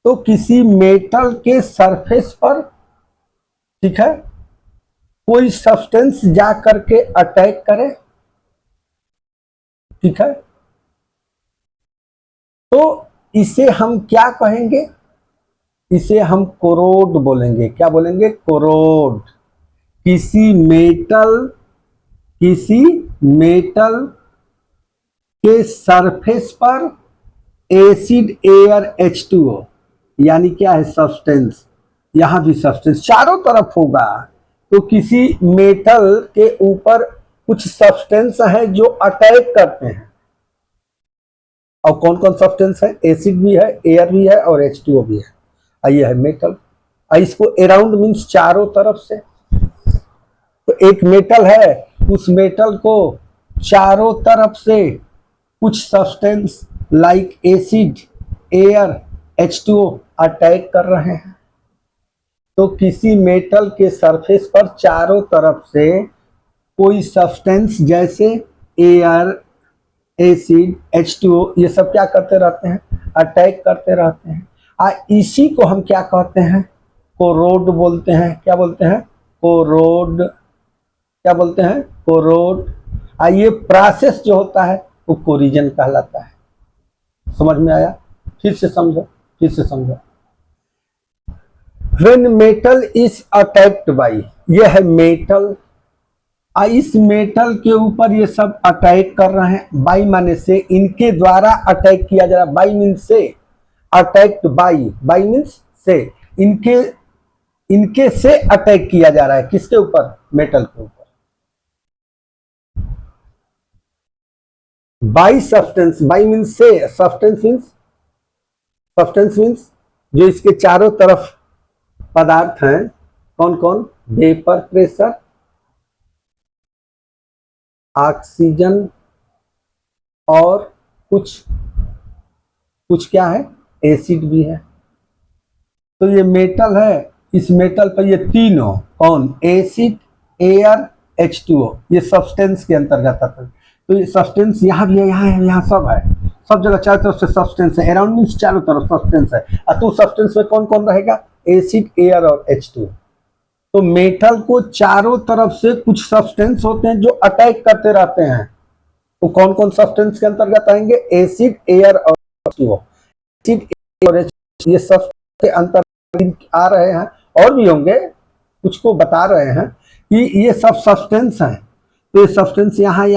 तो किसी मेटल के सरफेस पर, ठीक है, कोई सब्सटेंस जा करके अटैक करे, ठीक है, तो इसे हम क्या कहेंगे? इसे हम कोरोड बोलेंगे। क्या बोलेंगे? कोरोड। किसी मेटल के सरफेस पर एसिड एयर H2O, यानी क्या है? सब्सटेंस। यहां भी सब्सटेंस चारों तरफ होगा। तो किसी मेटल के ऊपर कुछ सब्सटेंस है जो अटैक करते हैं। और कौन कौन सब्सटेंस है? एसिड भी है, एयर भी है और H2O भी है। ये है मेटल। इसको अराउंड मीन्स चारों तरफ से। तो एक मेटल है, उस मेटल को चारों तरफ से कुछ substance like acid, air, H2O attack कर रहे हैं। तो किसी मेटल के सरफेस पर चारों तरफ से कोई सब्सटेंस जैसे एयर, एसिड, H2O ये सब क्या करते रहते हैं? अटैक करते रहते हैं। इसी को हम क्या कहते हैं? कोरोड बोलते हैं। क्या बोलते हैं? कोरोड। क्या बोलते हैं? कोरोड। ये प्रोसेस जो होता है वो कोरिजन कहलाता है। समझ में आया? फिर से समझो। When metal is attacked by, यह है मेटल। इस मेटल के ऊपर ये सब अटैक कर रहे हैं। बाई माने से, इनके द्वारा अटैक किया जा रहा है। बाई मीन से, अटैक्ड बाई मीन्स से, इनके से अटैक किया जा रहा है। किसके ऊपर? मेटल के ऊपर। बाई सब्सटेंस, बाई मीन्स से, सब्सटेंस मीन्स जो इसके चारों तरफ पदार्थ हैं। कौन कौन? वेपर प्रेशर, ऑक्सीजन और कुछ क्या है? एसिड भी है। तो ये मेटल है। इस मेटल पर ये तीनों, कौन? एसिड, एयर, H2O, ये सब्सटेंस के अंतर्गत आता है। तो ये सब्सटेंस यहाँ भी है, यहाँ है, यहाँ सब है। सब जगह चारों तरफ से सब्सटेंस है। अराउंड मीन्स चारों तरफ सब्सटेंस है। तो सब्सटेंस में कौन कौन रहेगा? एसिड, एयर और H2O। तो मेटल को चारों तरफ से कुछ सब्सटेंस होते हैं जो अटैक करते रहते हैं। तो कौन कौन सब्सटेंस के अंतर्गत आएंगे? एसिड, एयर और H2O। एसिड, एयर और H2O ये सब के अंतर्गत आ रहे हैं। और भी होंगे, कुछ को बता रहे हैं कि ये सब सब्सटेंस हैं। तो ये सब्सटेंस यहाँ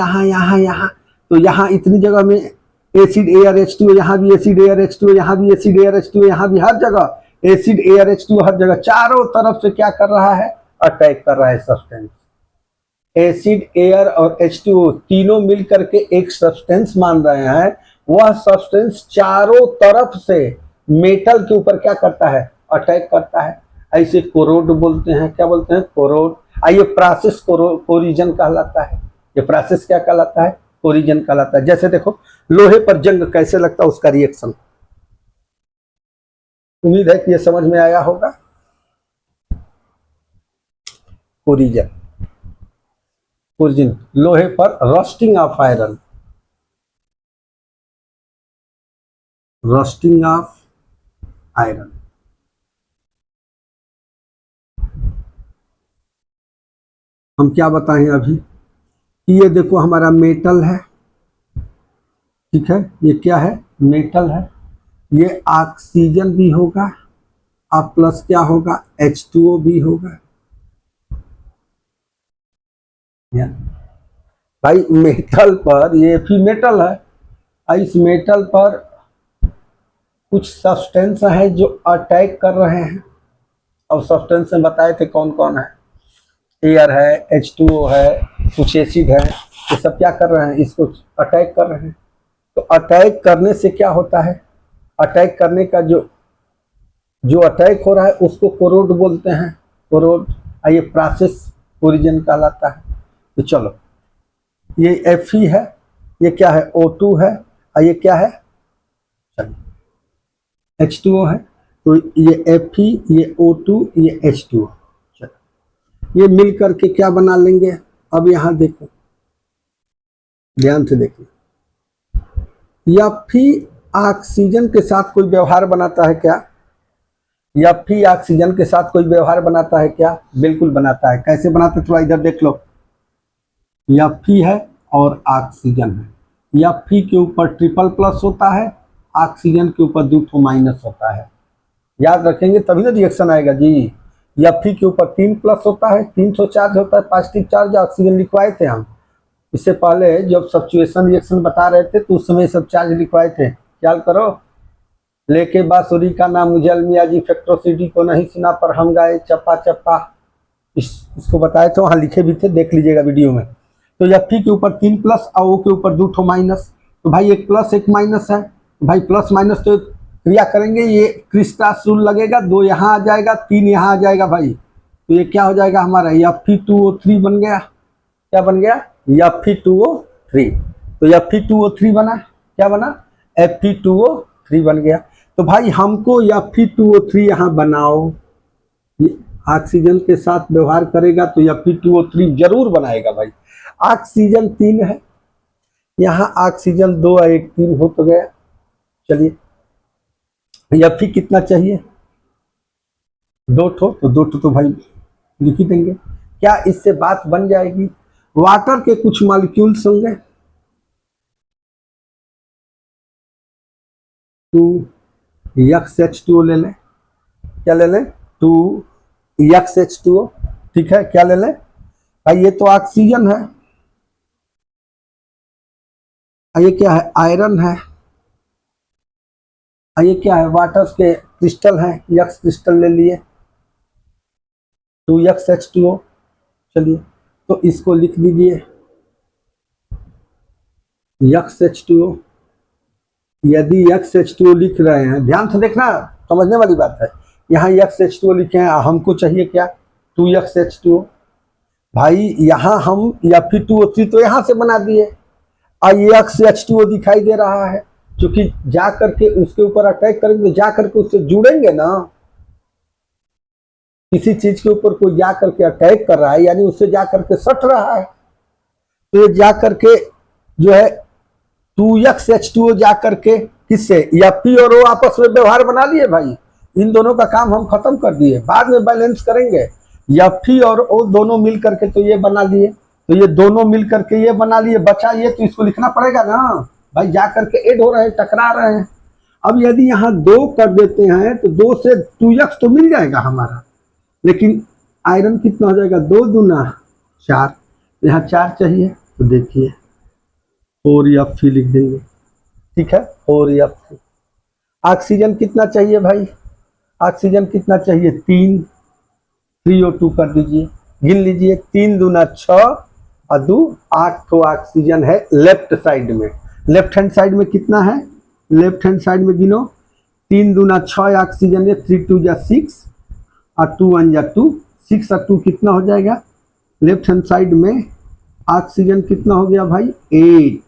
तो यहाँ इतनी जगह में एसिड, एयर, H2O, यहाँ भी एसिड, एयर, H2O, यहाँ भी एसिड, एयर, H2O, यहाँ भी हर जगह एसिड, एयर, H2O, हर जगह चारों तरफ से क्या कर रहा है? अटैक कर रहा है सब्सटेंस। एसिड, एयर और H2O तीनों मिलकर के एक सब्सटेंस मान रहे हैं। वह सब्सटेंस चारों तरफ से मेटल के ऊपर क्या करता है? अटैक करता है। ऐसे कोरोड बोलते हैं। क्या बोलते हैं? कोरोड। ये प्रोसेस कोरिजन कहलाता है। ये प्रोसेस क्या कहलाता है? कोरिजन कहलाता है। जैसे देखो लोहे पर जंग कैसे लगता है, उसका रिएक्शन। उम्मीद है कि ये समझ में आया होगा। कोरिजन लोहे पर रस्टिंग ऑफ आयरन, हम क्या बताएं अभी कि ये देखो हमारा मेटल है, ठीक है। ये क्या है? मेटल है। ये ऑक्सीजन भी होगा और प्लस क्या होगा? H2O भी होगा। भाई मेटल पर, ये भी मेटल है। इस मेटल पर कुछ सब्सटेंस है जो अटैक कर रहे हैं। और सब्सटेंस में बताए थे कौन कौन है? एयर है, H2O है, कुछ एसिड है। ये सब क्या कर रहे हैं? इसको अटैक कर रहे हैं। तो अटैक करने से क्या होता है? अटैक करने का जो अटैक हो रहा है उसको कोरोड बोलते हैं। क्लोरोड, ये प्रोसेस ओरिजिन कहलाता है। तो चलो ये Fe है, ये क्या है O2 है, और ये क्या है चलो H2O है। तो ये Fe, ये O2, ये H2O, चलो ये मिल करके क्या बना लेंगे। अब यहां देखो, ध्यान से देखो, Fe ऑक्सीजन के साथ कोई व्यवहार बनाता है क्या? Fe ऑक्सीजन के साथ कोई व्यवहार बनाता है क्या? बिल्कुल बनाता है। कैसे बनाता है थोड़ा इधर देख लो। Fe है और ऑक्सीजन है। Fe के ऊपर ट्रिपल प्लस होता है, ऑक्सीजन के ऊपर 2 माइनस होता है। याद रखेंगे तभी ना रिएक्शन आएगा जी। Fe के ऊपर 3 प्लस होता है, 300 चार्ज होता है, पॉजिटिव चार्ज। ऑक्सीजन लिखवाए थे हम इससे पहले जब सब्स्टिट्यूशन रिएक्शन बता रहे थे, तो उस समय सब चार्ज लिखवाए थे, ख्याल करो। लेके बांसुरी का नाम मुझे अलमिया जी फैक्ट्रोसिटी को नहीं सुना, पर हम गाए चप्पा चप्पा, इसको बताए थे, वहाँ लिखे भी थे, देख लीजिएगा वीडियो में। तो Fe के ऊपर 3 प्लस और O के ऊपर 2 माइनस। तो भाई एक प्लस एक माइनस है, तो भाई प्लस माइनस तो क्रिया करेंगे, ये क्रिस्टासूल लगेगा, 2 यहाँ आ जाएगा, 3 यहाँ आ जाएगा भाई। तो ये क्या हो जाएगा हमारा Fe2O3 बन गया। क्या बन गया? Fe2O3। तो Fe2O3 बना, क्या बना? Fe2O3 बन गया। तो भाई हमको Fe2O3 यहाँ बनाओ, ऑक्सीजन के साथ व्यवहार करेगा तो Fe2O3 जरूर बनाएगा भाई। ऑक्सीजन 3 है, यहाँ ऑक्सीजन 2 है, 1 3 हो तो गया। चलिए Fe कितना चाहिए? 2 ठो, तो 2 ठो तो भाई लिख ही देंगे। क्या इससे बात बन जाएगी? वाटर के कुछ मॉलिक्यूल्स होंगे, 2XH2O ले लें। क्या ले लें? 2XH2O, ठीक है। क्या ले लें भाई? ये तो ऑक्सीजन है, ये क्या है? आयरन है, ये क्या है? वाटर के क्रिस्टल है, X क्रिस्टल ले लिए, 2XH2O। चलिए तो इसको लिख दीजिए XH2O। यदि XH2O लिख रहे हैं, ध्यान से देखना, समझने वाली बात है। यहाँ XH2O लिखे हैं, हमको चाहिए क्या? 2XH2O। भाई यहाँ हम Fe2O3 तो यहाँ से बना दिए, और ये XH2O दिखाई दे रहा है, क्योंकि जा करके उसके ऊपर अटैक करेंगे तो जा करके उससे जुड़ेंगे ना। किसी चीज के ऊपर कोई जा करके अटैक कर रहा है, यानी उससे जा करके सट रहा है, तो ये जा करके जो है 2XH2O जा करके किससे? Fe और O आपस में व्यवहार बना लिए भाई। इन दोनों का काम हम खत्म कर दिए, बाद में बैलेंस करेंगे। Fe और O दोनों मिल करके तो ये बना लिए, तो ये दोनों मिल करके ये बना लिए, बचा ये, तो इसको लिखना पड़ेगा ना भाई। जा करके ऐड हो रहे हैं, टकरा रहे हैं। अब यदि यहाँ 2 कर देते हैं तो 2 से 2x तो मिल जाएगा हमारा, लेकिन आयरन कितना हो जाएगा? 2 दूना 4, यहाँ 4 चाहिए, तो देखिए 4Fe लिख देंगे, ठीक है, 4Fe। ऑक्सीजन कितना चाहिए भाई? ऑक्सीजन कितना चाहिए? 3, 3O2 कर दीजिए, गिन लीजिए, 3 दूना 6 और 2 8 तो ऑक्सीजन है लेफ्ट साइड में। लेफ्ट हैंड साइड में कितना है? लेफ्ट हैंड साइड में गिनो, 3 दूना 6 ऑक्सीजन है, 3 2 जा 6 और 2 1 जा 2, 6 और 2 कितना हो जाएगा? लेफ्ट हैंड साइड में ऑक्सीजन कितना हो गया भाई? 8।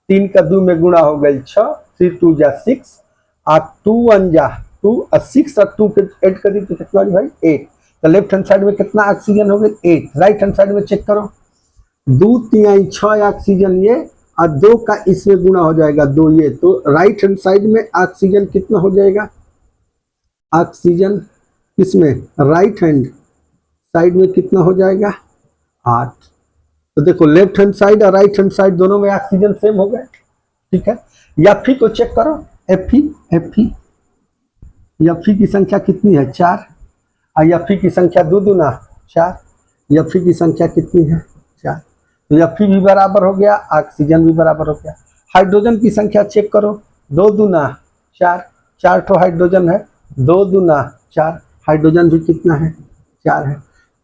3 का 2 में गुणा हो गया 6, 3 2 जा 6 और 2 1 जा 2 और 6 और 2 के ऐड कर दी तो कितना भाई? 8। तो लेफ्ट हैंड साइड में कितना ऑक्सीजन हो गया? 8। राइट हैंड साइड में चेक करो, 2 3 6 ऑक्सीजन ये, और 2 का इसमें गुणा हो जाएगा 2 ये, तो राइट हैंड साइड में ऑक्सीजन कितना हो जाएगा? ऑक्सीजन किसमें? राइट हैंड साइड में कितना हो जाएगा? 8। तो देखो लेफ्ट हैंड साइड और राइट हैंड साइड दोनों में ऑक्सीजन सेम हो गए, ठीक है। Fe को चेक करो, Fe की संख्या कितनी है? 4, और Fe की संख्या 2 दूना 4, Fe की संख्या कितनी है? 4। तो Fe भी बराबर हो गया, ऑक्सीजन भी बराबर हो गया। हाइड्रोजन की संख्या चेक करो, 2 दूना 4, 4 ठो हाइड्रोजन है, 2 दूना 4, हाइड्रोजन भी कितना है? 4 है।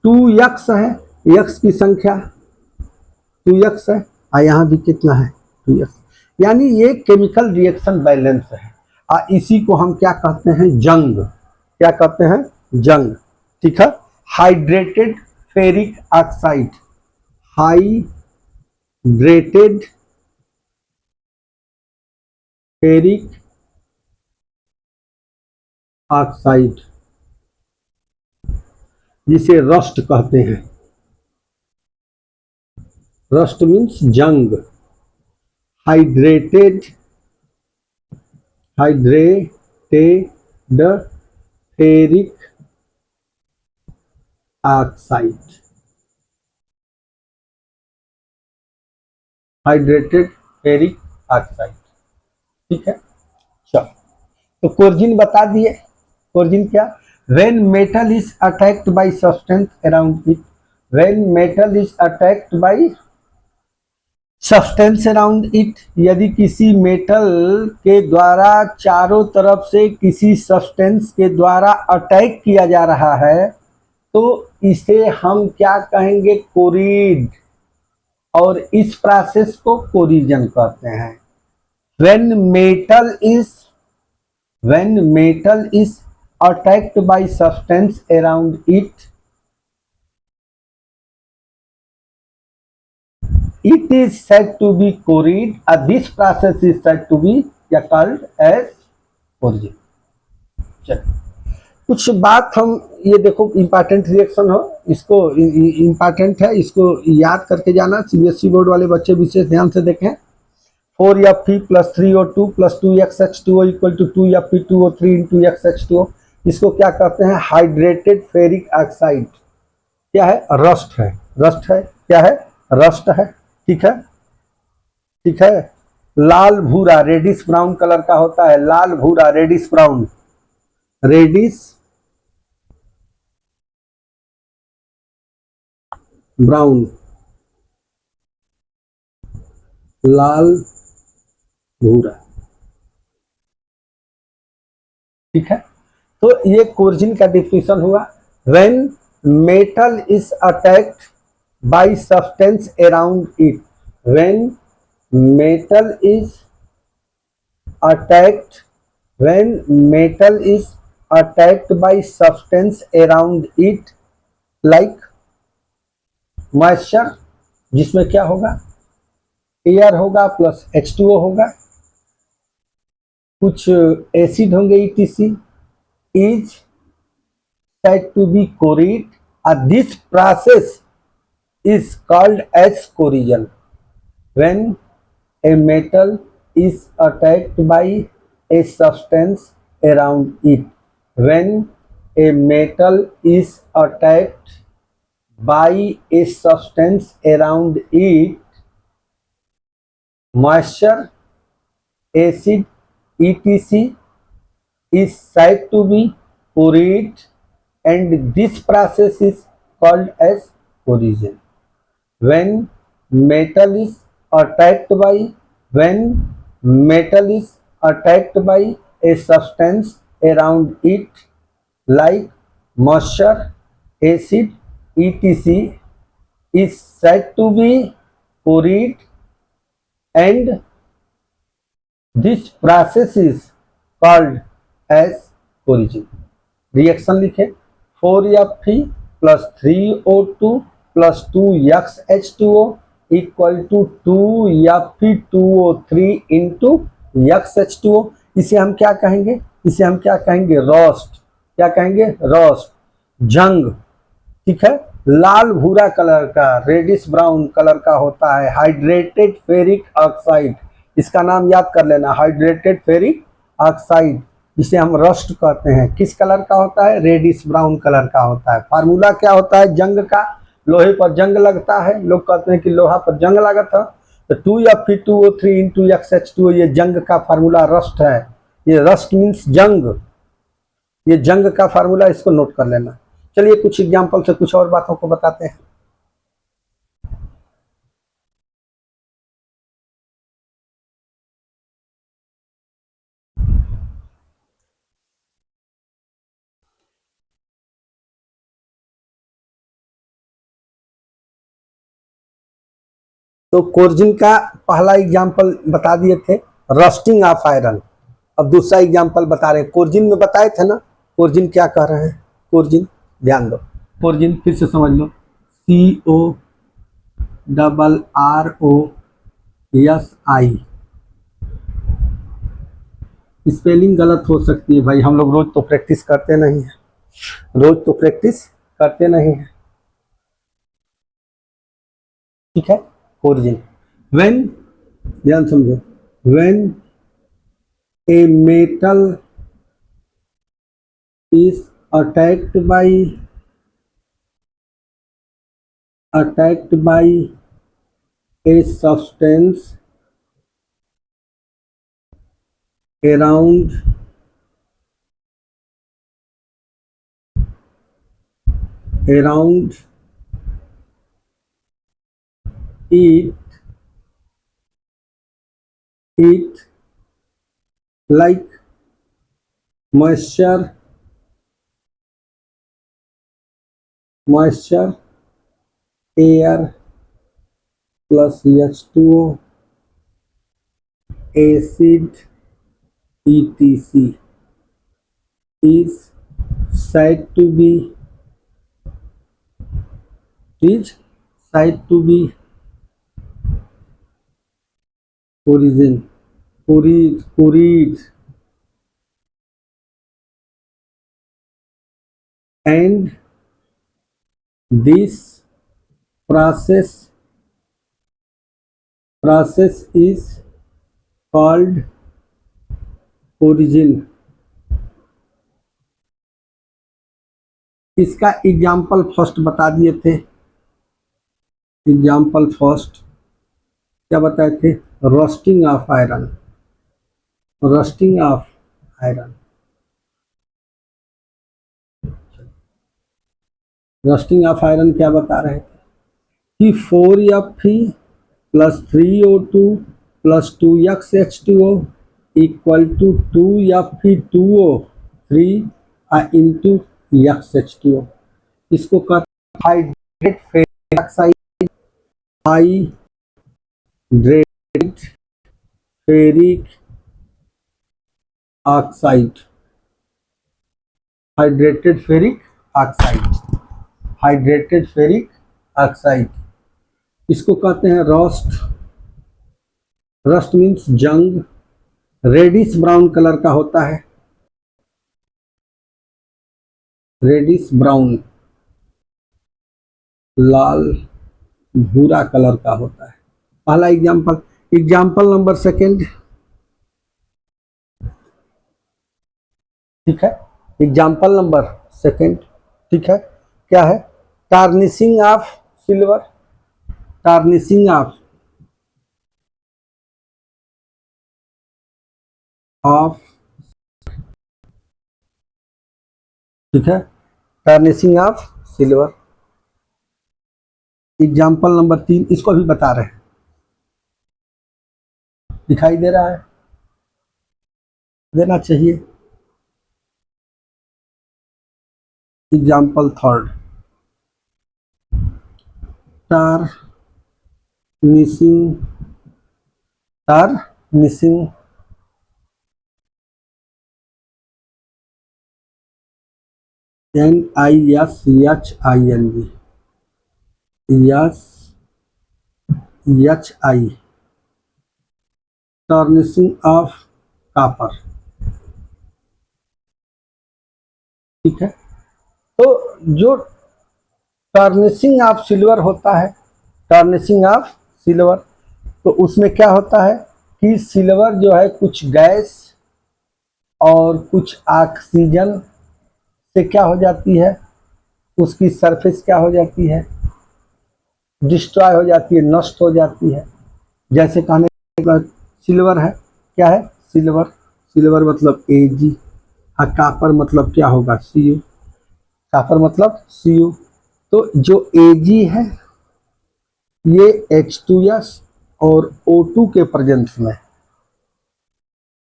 2x है, x की संख्या 2x है, और यहाँ भी कितना है? 2x। यानी ये केमिकल रिएक्शन बैलेंस है, और इसी को हम क्या कहते हैं? जंग। क्या कहते हैं? जंग, ठीक है। Hydrated ferric oxide, hydrated ferric oxide जिसे रस्ट कहते हैं। रस्ट मीन्स जंग। Hydrated ferric oxide, hydrated ferric oxide. ठीक है, चलो तो कोर्जिन बता दिए। कोर्जिन क्या? When metal is attacked by substance around it, when metal is attacked by substance around it, यदि किसी मेटल के द्वारा चारों तरफ से किसी सब्सटेंस के द्वारा अटैक किया जा रहा है तो इसे हम क्या कहेंगे? कोरिड। और इस प्रोसेस को कोरिजन कहते हैं। when metal is attacked by substance around it, it is said to be corrode, and this process is said to be called as corrosion। चलिए कुछ बात हम ये देखो, इंपॉर्टेंट रिएक्शन हो, इसको इंपॉर्टेंट है, इसको याद करके जाना। सीबीएसई बोर्ड वाले बच्चे विशेष ध्यान से देखें। 4Fe + 3O2 + 2XH2O = 2Fe2O3 × XH2O, इसको क्या कहते हैं? Hydrated ferric oxide. क्या है? रस्ट है। रस्ट है, क्या है? रस्ट है। ठीक है, ठीक है। लाल भूरा, रेडिश ब्राउन कलर का होता है। लाल भूरा, रेडिश ब्राउन, रेडिश ब्राउन, लाल भूरा। ठीक है, तो ये कोर्जिन का डिफिनेशन हुआ। When metal is attacked by substance around it, when metal is attacked, when metal is attacked by substance around it, like moisture, जिसमें क्या होगा? एयर होगा प्लस H2O होगा, कुछ एसिड होंगे ETC, is said to be corrode, and this process is called as corrosion। when a metal is attacked by a substance around it, when a metal is attacked by a substance around it, moisture, acid, etc. is said to be corrode, and this process is called as corrosion। when metal is attacked by, when metal is attacked by a substance around it, like moisture, acid, etc. is said to be corrode, and this process is called as corrosion। Reaction लिखे। 4Fe + 3O2 + 2XH2O = 2Fe2O3 × XH2O। इसे हम क्या कहेंगे? इसे हम क्या कहेंगे? Roast. क्या कहेंगे? रोस्ट, जंग। ठीक है, लाल भूरा कलर का, रेडिश ब्राउन कलर का होता है। हाइड्रेटेड फेरिक ऑक्साइड, इसका नाम याद कर लेना, हाइड्रेटेड फेरिक ऑक्साइड, जिसे हम रस्ट कहते हैं। किस कलर का होता है? रेडिश ब्राउन कलर का होता है। फार्मूला क्या होता है जंग का? लोहे पर जंग लगता है, लोग कहते हैं कि लोहा पर जंग लगा था, तो 2Fe2O3 × XH2O, ये जंग का फार्मूला रस्ट है। ये रस्ट मीन्स जंग, ये जंग का फार्मूला, इसको नोट कर लेना। चलिए कुछ एग्जाम्पल से कुछ और बातों को बताते हैं। तो कोर्जिन का पहला एग्जाम्पल बता दिए थे, रस्टिंग ऑफ आयरन। अब दूसरा एग्जाम्पल बता रहे हैं। कोर्जिन में बताए थे ना, कोर्जिन क्या कह रहे हैं? कोर्जिन ध्यान दो, ओरिजिन फिर से समझ लो, CORROSI। स्पेलिंग गलत हो सकती है भाई, हम लोग रोज तो प्रैक्टिस करते नहीं है, रोज तो प्रैक्टिस करते नहीं है, ठीक है। ओरिजिन, व्हेन, ध्यान समझो, when a metal is attacked by a substance around it like moisture, air plus H2O, acid, etc. is said to be origin, and this process is called origin। इसका example first बता दिए थे, example first क्या बताए थे, roasting of iron, roasting of iron, roasting of iron क्या बता रहे थे कि 4Fe plus 3O2 plus 2XH2O equal to 2Fe2O3 into XH2O। इसको कहते हैं hydrate ferric oxide, hydrate ferric oxide, hydrated ferric oxide, hydrated ferric oxide. इसको कहते हैं रस्ट, रस्ट मीन्स जंग, रेडिश ब्राउन कलर का होता है, रेडिश ब्राउन, लाल भूरा कलर का होता है। पहला एग्जाम्पल, एग्जाम्पल नंबर सेकेंड, ठीक है, एग्जाम्पल नंबर सेकेंड, ठीक है, क्या है, tarnishing of silver, tarnishing of ठीक है, tarnishing of silver. Example number 3, इसको भी बता रहे हैं, दिखाई दे रहा है, देना चाहिए। Example third, tarnishing NISHING, tarnishing of copper, ठीक है। तो जो टर्निशिंग ऑफ सिल्वर होता है, टर्निशिंग ऑफ सिल्वर, तो उसमें क्या होता है कि सिल्वर जो है कुछ गैस और कुछ ऑक्सीजन से क्या हो जाती है, उसकी सरफेस क्या हो जाती है, डिस्ट्रॉय हो जाती है, नष्ट हो जाती है। जैसे कहने का सिल्वर है, क्या है सिल्वर, सिल्वर मतलब Ag, और कॉपर मतलब क्या होगा Cu, कॉपर मतलब Cu। तो जो Ag है ये H2S और O2 के प्रेजेंस में,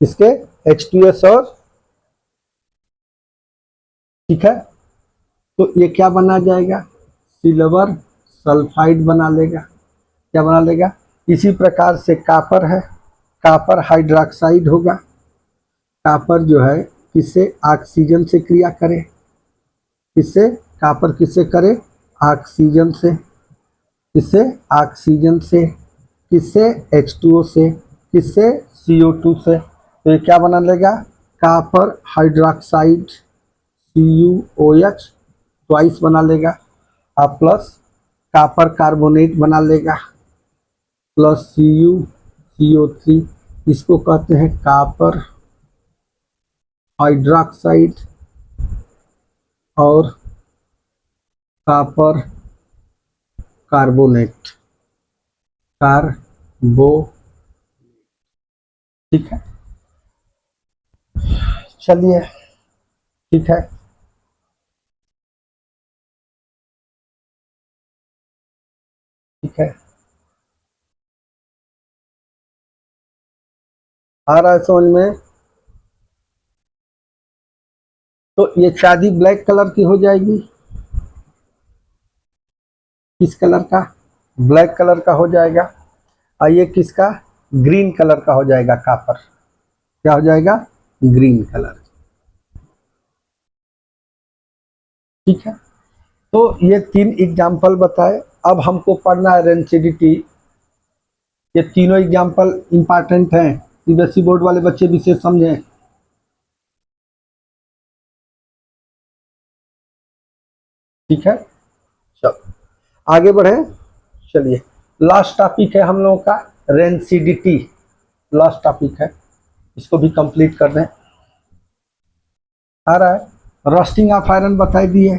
इसके H2S और, ठीक है, तो ये क्या बना जाएगा, सिल्वर सल्फाइड बना लेगा, क्या बना लेगा। इसी प्रकार से कॉपर है, कॉपर हाइड्रोक्साइड होगा, कॉपर जो है किससे, ऑक्सीजन से क्रिया करे, किससे, कॉपर किससे करे, ऑक्सीजन से, किससे, ऑक्सीजन से, किससे, H2O से, किससे, CO2 से। तो ये क्या बना लेगा, कॉपर हाइड्रोक्साइड CuOH ट्वाइस बना लेगा, और प्लस कॉपर कार्बोनेट बना लेगा, प्लस CO3, इसको कहते हैं कॉपर हाइड्रोक्साइड और कॉपर कार्बोनेट, कार्बो, ठीक है। चलिए ठीक है, ठीक है, आ रहा है समझ में। तो ये चांदी ब्लैक कलर की हो जाएगी, किस कलर का, ब्लैक कलर का हो जाएगा, और ये किसका, ग्रीन कलर का हो जाएगा, कॉपर क्या हो जाएगा, ग्रीन कलर, ठीक है। तो ये 3 एग्जाम्पल बताए। अब हमको पढ़ना है रेंसिडिटी। ये तीनों एग्जाम्पल इंपॉर्टेंट हैं, सीबीएसई बोर्ड वाले बच्चे विशेष समझें, ठीक है। चलो आगे बढ़े, चलिए लास्ट टॉपिक है हम लोगों का रेंसिडिटी, लास्ट टॉपिक है, इसको भी कंप्लीट कर दें। आ रहा है, रस्टिंग ऑफ आयरन बताई दिए,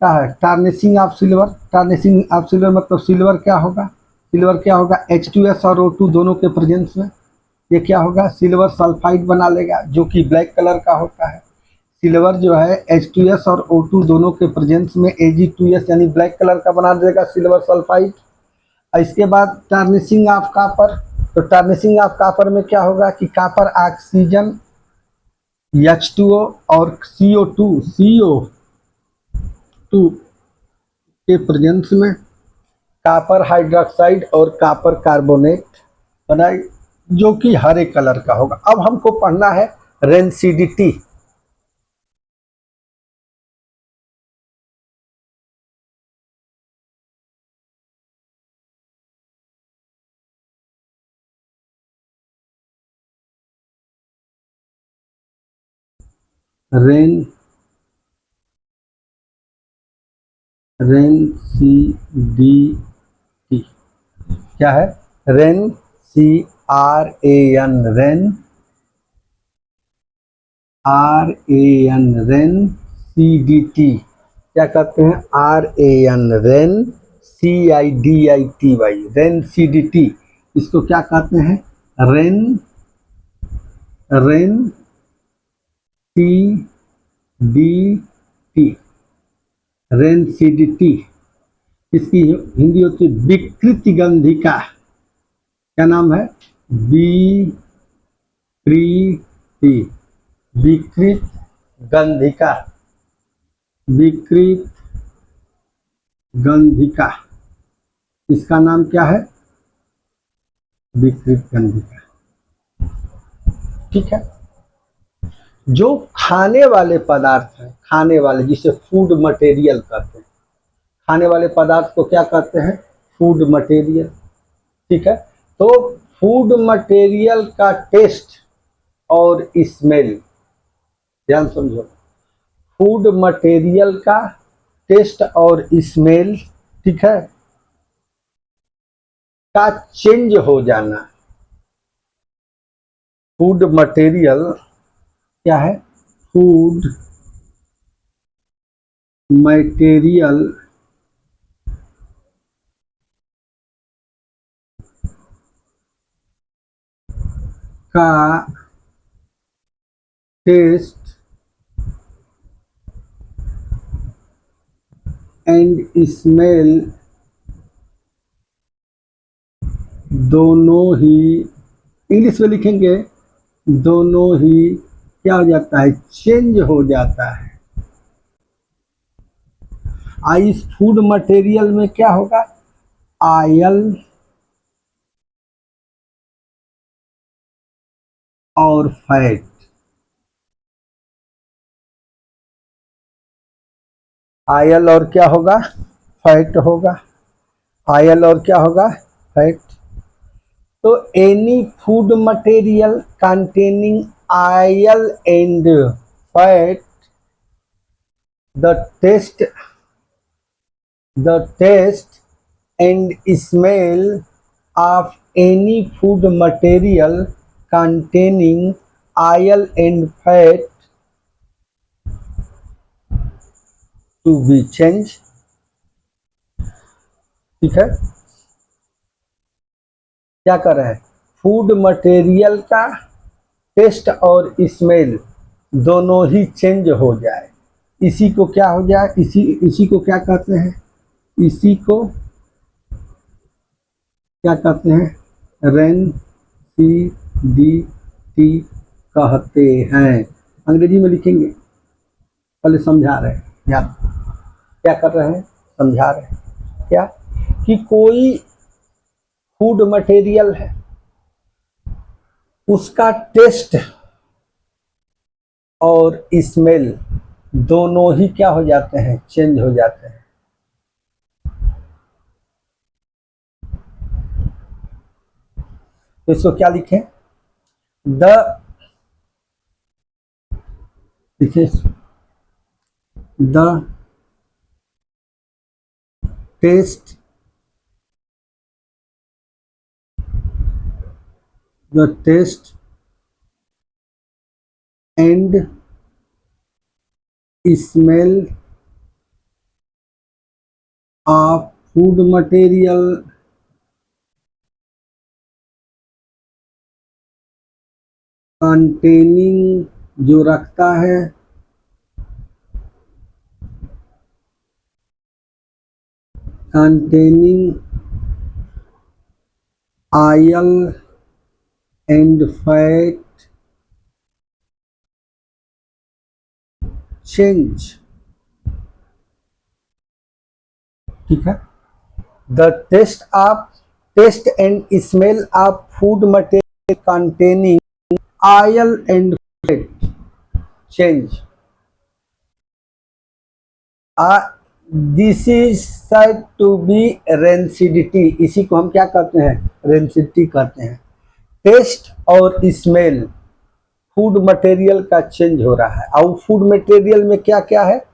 क्या है, tarnishing of silver, tarnishing of silver मतलब सिल्वर क्या होगा, सिल्वर क्या होगा, H2S और O2 दोनों के प्रेजेंस में ये क्या होगा, सिल्वर सल्फाइड बना लेगा, जो कि ब्लैक कलर का होता है। सिल्वर जो है H2S और O2 दोनों के प्रेजेंस में Ag2S यानी ब्लैक कलर का बना देगा सिल्वर सल्फाइड। इसके बाद टार्निशिंग ऑफ कॉपर, तो टार्निशिंग ऑफ कॉपर में क्या होगा कि कॉपर ऑक्सीजन H2O और CO2 के प्रेजेंस में कॉपर हाइड्रोक्साइड और कॉपर कार्बोनेट बनाए, जो कि हरे कलर का होगा। अब हमको पढ़ना है रेंसिडिटी। रेन रेंसिडिटी क्या है, rain, CRAN, rain, RAN, rain, CDT क्या कहते हैं, RAN, rain, CIDITY, rain CDT, इसको क्या कहते हैं, rain, rain CDT, rain CDT, इसकी हिंदी होती है विकृत गंधिका, क्या नाम है, विकृति, विकृत गंधिका, विकृत गंधिका, इसका नाम क्या है, विकृत गंधिका, ठीक है। जो खाने वाले पदार्थ हैं, खाने वाले जिसे फूड मटेरियल कहते हैं, खाने वाले पदार्थ को क्या कहते हैं, फूड मटेरियल, ठीक है। तो फूड मटेरियल का टेस्ट और स्मेल, ध्यान समझो, फूड मटेरियल का टेस्ट और स्मेल, ठीक है, का चेंज हो जाना, फूड मटेरियल क्या है, फूड मटेरियल का टेस्ट एंड स्मेल दोनों ही, इंग्लिश में लिखेंगे, दोनों ही क्या हो जाता है, चेंज हो जाता है। इस फूड मटेरियल में क्या होगा, ऑयल और फैट, आयल और क्या होगा, फैट होगा, आयल और क्या होगा, फैट। तो any food material containing oil and fat, the taste and smell of any food material containing oil and fat to be changed। ठीक है, क्या कर रहे हैं, फूड मटेरियल का टेस्ट और स्मेल दोनों ही चेंज हो जाए, इसी को क्या हो जाए, इसी को क्या कहते हैं, इसी को क्या कहते हैं, रेंसिडिटी कहते हैं। अंग्रेजी में लिखेंगे, पहले समझा रहे हैं या क्या कर रहे हैं, समझा रहे हैं क्या, कि कोई फूड मटेरियल है, उसका टेस्ट और स्मेल दोनों ही क्या हो जाते हैं, चेंज हो जाते हैं। तो इसको क्या लिखें, लिखिए the taste and smell of food material containing जो रखता है containing oil and fat change. ठीक है, the taste and smell of food material containing oil and fat change. This is said to be rancidity, इसी को हम क्या कहते हैं, रेंसिडिटी कहते हैं। टेस्ट और स्मेल फूड मटेरियल का चेंज हो रहा है, और फूड मटेरियल में क्या क्या है,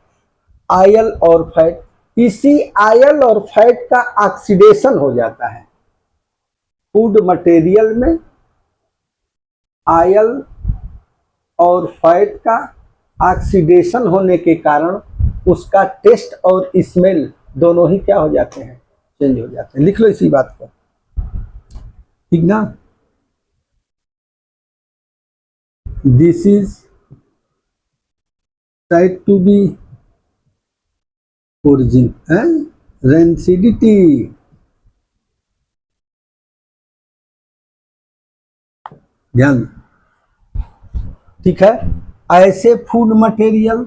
आयल और फैट, इसी आयल और फैट का ऑक्सीडेशन हो जाता है। फूड मटेरियल में आयल और फैट का ऑक्सीडेशन होने के कारण उसका टेस्ट और स्मेल दोनों ही क्या हो जाते हैं, चेंज हो जाते हैं। लिख लो इसी बात को, ठीक ना। This is said to be origin rancidity. ध्यान, ठीक है, ऐसे फूड मटेरियल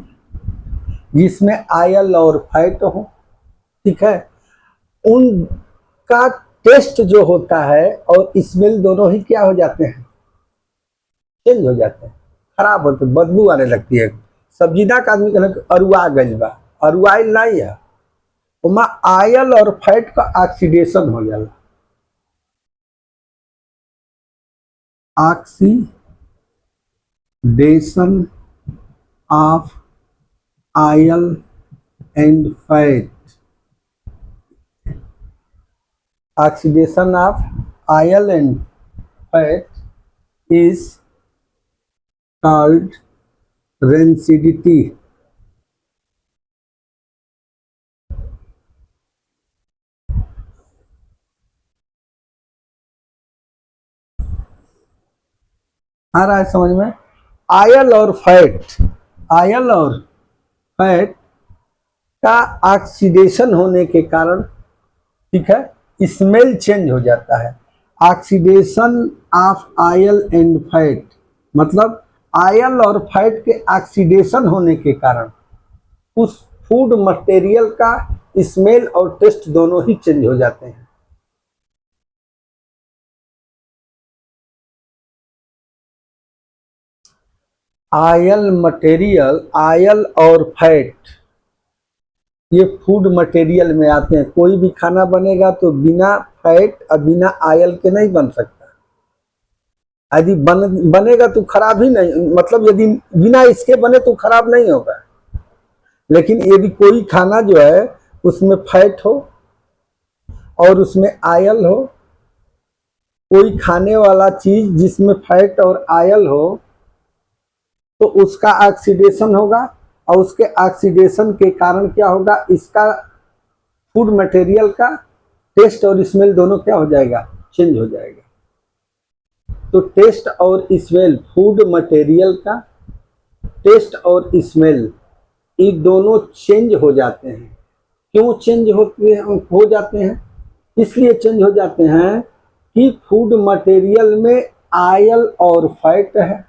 जिसमें आयल और फैट हो, ठीक है, उनका टेस्ट जो होता है और स्मेल दोनों ही क्या हो जाते हैं, चेंज हो जाते हैं, खराब होते, बदबू आने लगती है। सब्जीदा का आदमी कहना अरुआ गइल बा, अरुआइल नहीं है, उमा आयल और फैट का ऑक्सीडेशन हो जाला, oxidation of oil and fat, oxidation of oil and fat is called rancidity। आ रहा है समझ में, आयल और फैट का ऑक्सीडेशन होने के कारण, ठीक है, स्मेल चेंज हो जाता है। Oxidation of oil and fat मतलब आयल और फैट के ऑक्सीडेशन होने के कारण उस फूड मटेरियल का स्मेल और टेस्ट दोनों ही चेंज हो जाते हैं। आयल मटेरियल, आयल और फैट ये फूड मटेरियल में आते हैं। कोई भी खाना बनेगा तो बिना फैट और बिना ऑयल के नहीं बन सकता। यदि बनेगा तो खराब ही नहीं, मतलब यदि बिना इसके बने तो खराब नहीं होगा। लेकिन यदि कोई खाना जो है उसमें फैट हो और उसमें ऑयल हो, कोई खाने वाला चीज जिसमें फैट और ऑयल हो, तो उसका ऑक्सीडेशन होगा और उसके ऑक्सीडेशन के कारण क्या होगा, इसका फूड मटेरियल का टेस्ट और स्मेल दोनों क्या हो जाएगा, चेंज हो जाएगा। तो टेस्ट और स्मेल, फूड मटेरियल का टेस्ट और स्मेल ये दोनों चेंज हो जाते हैं। क्यों चेंज हो जाते हैं? इसलिए चेंज हो जाते हैं कि फूड मटेरियल में ऑयल और फैट है।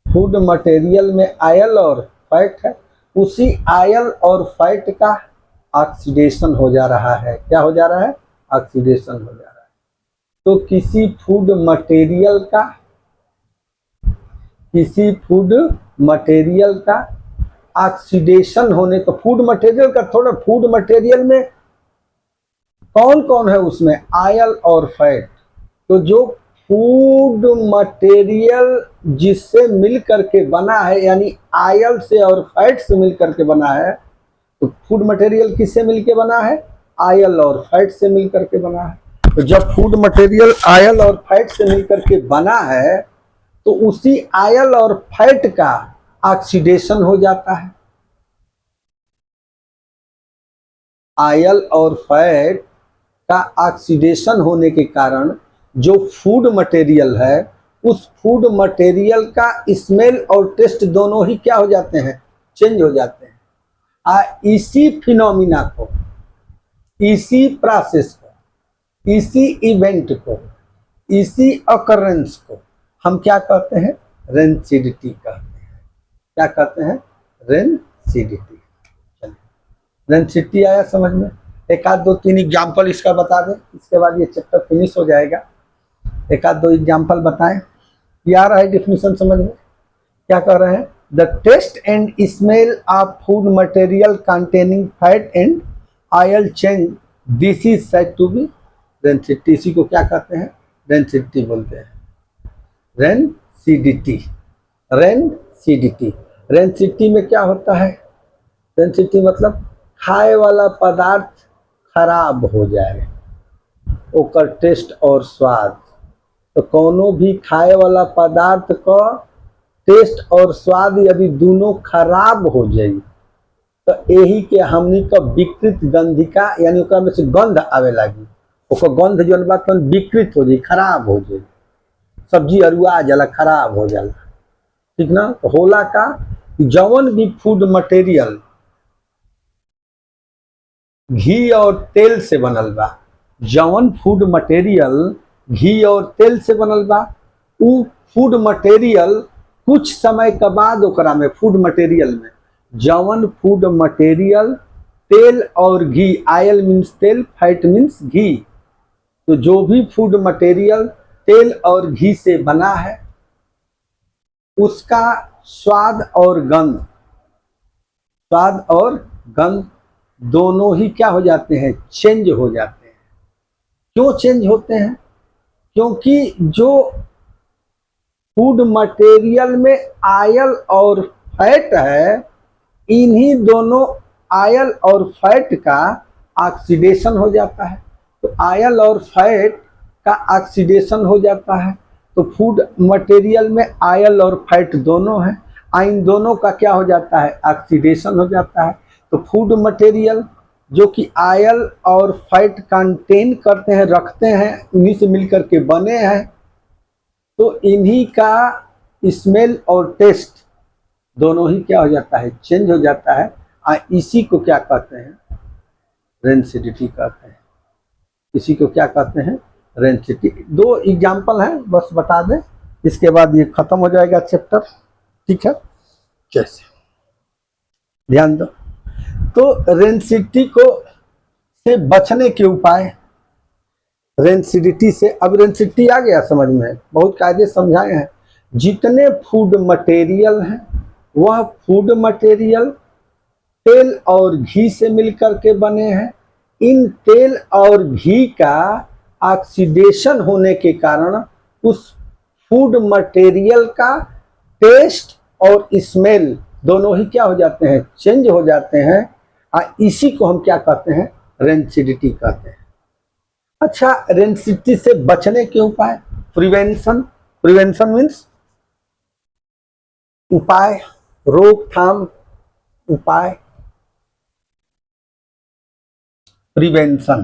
फूड मटेरियल में ऑयल और फैट है, उसी ऑयल और फैट का ऑक्सीडेशन हो जा रहा है। क्या हो जा रहा है? ऑक्सीडेशन हो जा रहा है। तो किसी फूड मटेरियल का ऑक्सीडेशन होने का, फूड मटेरियल में कौन कौन है? उसमें ऑयल और फैट। तो जो फूड मटेरियल जिससे मिल करके बना है, यानी ऑयल से और फैट से मिल करके बना है, तो फूड मटेरियल किससे मिलके बना है? ऑयल और फैट से मिल करके बना है। तो जब फूड मटेरियल ऑयल और फैट से मिल करके बना है तो उसी ऑयल और फैट का ऑक्सीडेशन हो जाता है। ऑयल और फैट का ऑक्सीडेशन होने के कारण जो फूड मटेरियल है, उस फूड मटेरियल का स्मेल और टेस्ट दोनों ही क्या हो जाते हैं? चेंज हो जाते हैं। इसी फिनोमिना को, इसी प्रोसेस को, इसी इवेंट को, इसी अकरेंस को हम क्या कहते हैं? रेंसिडिटी कहते हैं। क्या कहते हैं? रेंसिडिटी। रेंसिडिटी आया समझ में? एक आध दो तीन एग्जाम्पल इसका बता दें, इसके बाद ये चैप्टर फिनिश हो जाएगा। एक आध दो एग्जाम्पल बताएं। ये आ रहा है डेफिनेशन समझ में? क्या कह रहे हैं? The taste and smell of food material containing fat and oil change, this is said to be rancidity. इसी को क्या कहते हैं? रेंसिडिटी बोलते हैं। Rancidity, rancidity. रेंसिडिटी में क्या होता है? रेंसिडिटी मतलब खाए वाला पदार्थ खराब हो जाए, ओकर टेस्ट और स्वाद। तो कोनो भी खाए वाला पदार्थ का टेस्ट और स्वाद यदि दोनों खराब हो जाए तो यही के हमनी का विकृत गंधिका, यानी ओकरा में से गंध आवे लगी। ओकर गंध जो बात विकृत हो जाए, खराब हो जाए, सब्जी अरुआ जाला, खराब हो जाला, ठीक ना? तो होला का जवन भी फूड मटेरियल घी और तेल से बनल बा, जवन फूड मटेरियल घी और तेल से बनल बा, उ फूड मटेरियल कुछ समय के बाद ओकरा में, फूड मटेरियल में जवन फूड मटेरियल तेल और घी, ऑयल मीन्स तेल, फैट मीन्स घी, तो जो भी फूड मटेरियल तेल और घी से बना है उसका स्वाद और गंध दोनों ही क्या हो जाते हैं? चेंज हो जाते हैं। क्यों चेंज होते हैं? क्योंकि जो फूड मटेरियल में ऑयल और फैट है, इन्हीं दोनों ऑयल और फैट का ऑक्सीडेशन हो जाता है। तो ऑयल और फैट का ऑक्सीडेशन हो जाता है, तो फूड मटेरियल में ऑयल और फैट दोनों हैं, इन दोनों का क्या हो जाता है? ऑक्सीडेशन हो जाता है। तो फूड मटेरियल जो कि ऑयल और फैट कंटेन करते हैं, रखते हैं, उन्हीं से मिलकर के बने हैं, तो इन्हीं का स्मेल और टेस्ट दोनों ही क्या हो जाता है? चेंज हो जाता है। इसी को क्या कहते हैं? रेंसिडिटी कहते हैं। इसी को क्या कहते हैं? रेंसिडिटी। दो एग्जाम्पल हैं, बस बता दें, इसके बाद ये खत्म हो जाएगा चैप्टर, ठीक है? कैसे ध्यान दो। तो रेंसिडिटी को से बचने के उपाय, रेंसिडिटी से, अब रेंसिडिटी आ गया समझ में, बहुत कायदे समझाए हैं। जितने फूड मटेरियल हैं वह फूड मटेरियल तेल और घी से मिलकर के बने हैं। इन तेल और घी का ऑक्सीडेशन होने के कारण उस फूड मटेरियल का टेस्ट और स्मेल दोनों ही क्या हो जाते हैं, चेंज हो जाते हैं। इसी को हम क्या कहते हैं, रेंसिडिटी कहते हैं। अच्छा, रेंसिडिटी से बचने के उपाय, प्रिवेंशन। प्रिवेंशन मीन्स उपाय, रोकथाम उपाय, प्रिवेंशन।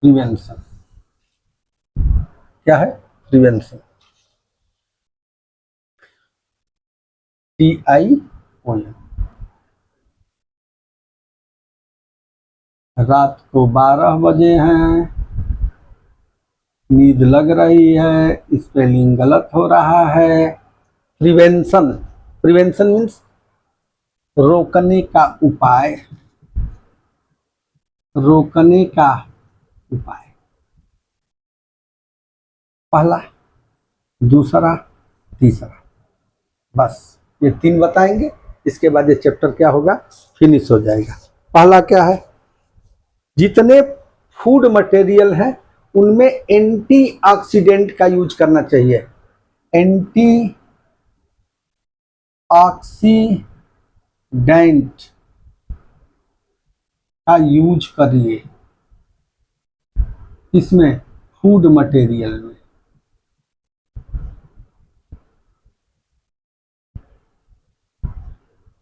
प्रिवेंशन क्या है, प्रिवेंशन, TION। रात को 12 बजे हैं, नींद लग रही है, स्पेलिंग गलत हो रहा है। प्रिवेंशन, प्रिवेंशन मीन्स रोकने का उपाय, रोकने का उपाय। पहला, दूसरा, तीसरा, बस ये 3 बताएंगे। इसके बाद ये चैप्टर क्या होगा, फिनिश हो जाएगा। पहला क्या है, जितने फूड मटेरियल हैं उनमें एंटीऑक्सीडेंट का यूज करना चाहिए। एंटीऑक्सीडेंट का यूज करिए, इसमें फूड मटेरियल में।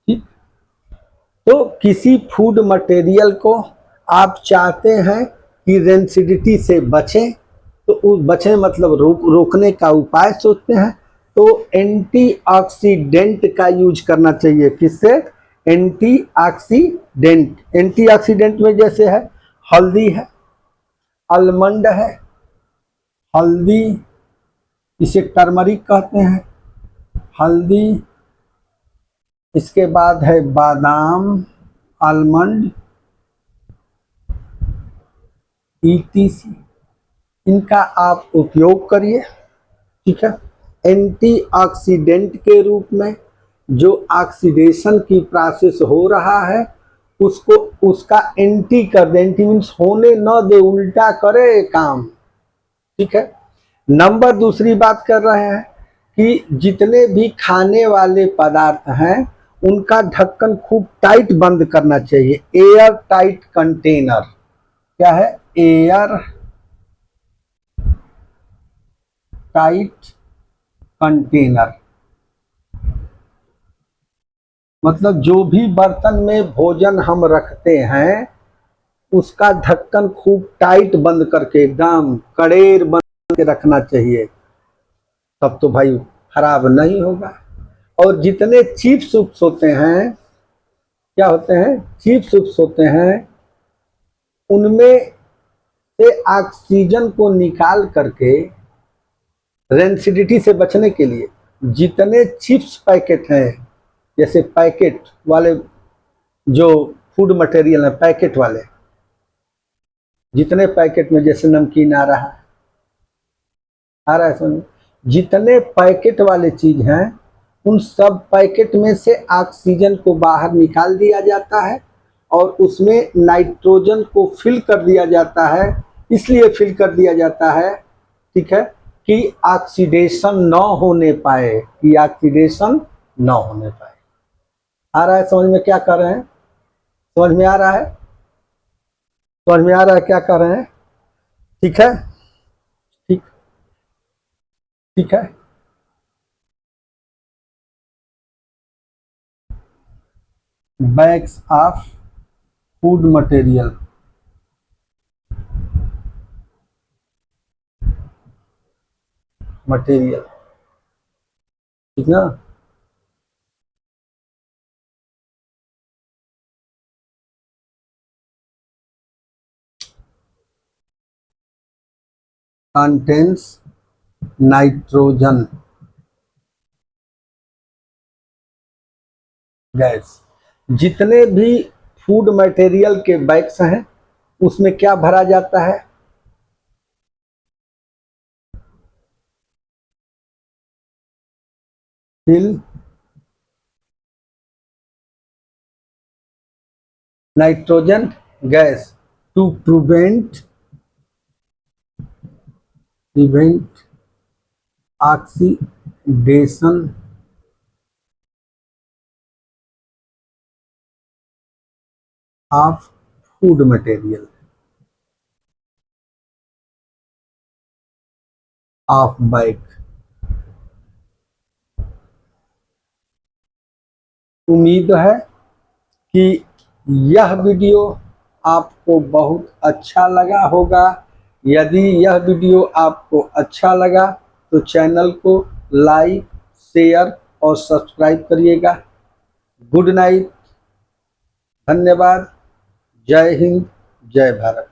ठीक, तो किसी फूड मटेरियल को आप चाहते हैं कि रेंसिडिटी से बचें, तो उस बचें मतलब रोकने का उपाय सोचते हैं, तो एंटीऑक्सीडेंट का यूज करना चाहिए। किससे, एंटीऑक्सीडेंट। एंटीऑक्सीडेंट में जैसे है हल्दी है, आलमंड है, हल्दी, इसे टर्मरिक कहते हैं, हल्दी। इसके बाद है बादाम, आलमंड, ETC। इनका आप उपयोग करिए। ठीक है, एंटीऑक्सीडेंट के रूप में जो ऑक्सीडेशन की प्रोसेस हो रहा है उसको, उसका एंटी कर दे। एंटी मीन्स होने न दे, उल्टा करे काम। ठीक है, नंबर दूसरी बात कर रहे हैं कि जितने भी खाने वाले पदार्थ हैं उनका ढक्कन खूब टाइट बंद करना चाहिए। एयर टाइट कंटेनर, क्या है, एयर टाइट कंटेनर। मतलब जो भी बर्तन में भोजन हम रखते हैं उसका ढक्कन खूब टाइट बंद करके, एकदम कड़ेर बंद के रखना चाहिए, तब तो भाई खराब नहीं होगा। और जितने चिप्स उप्स होते हैं, क्या होते हैं, चिप्स उप्स होते हैं, उनमें से ऑक्सीजन को निकाल करके रेंसिडिटी से बचने के लिए जितने चिप्स पैकेट हैं, जैसे पैकेट वाले जो फूड मटेरियल है, पैकेट वाले जितने पैकेट में, जैसे नमकीन आ रहा है समझ, जितने पैकेट वाले चीज हैं उन सब पैकेट में से ऑक्सीजन को बाहर निकाल दिया जाता है और उसमें नाइट्रोजन को फिल कर दिया जाता है। इसलिए फिल कर दिया जाता है, ठीक है, कि ऑक्सीडेशन न होने पाए, कि ऑक्सीडेशन न होने पाए। आ रहा है समझ में क्या कर रहे हैं, समझ में आ रहा है, समझ में आ रहा है क्या कर रहे हैं। ठीक है, ठीक, ठीक है। Bags of food material, material, ठीक ना। Contains nitrogen gas. जितने भी फूड मटेरियल के बैग्स हैं उसमें क्या भरा जाता है, fill nitrogen gas to prevent oxidation of food material of bag। उम्मीद है कि यह वीडियो आपको बहुत अच्छा लगा होगा। यदि यह वीडियो आपको अच्छा लगा तो चैनल को लाइक, शेयर और सब्सक्राइब करिएगा। गुड नाइट, धन्यवाद, जय हिंद, जय भारत।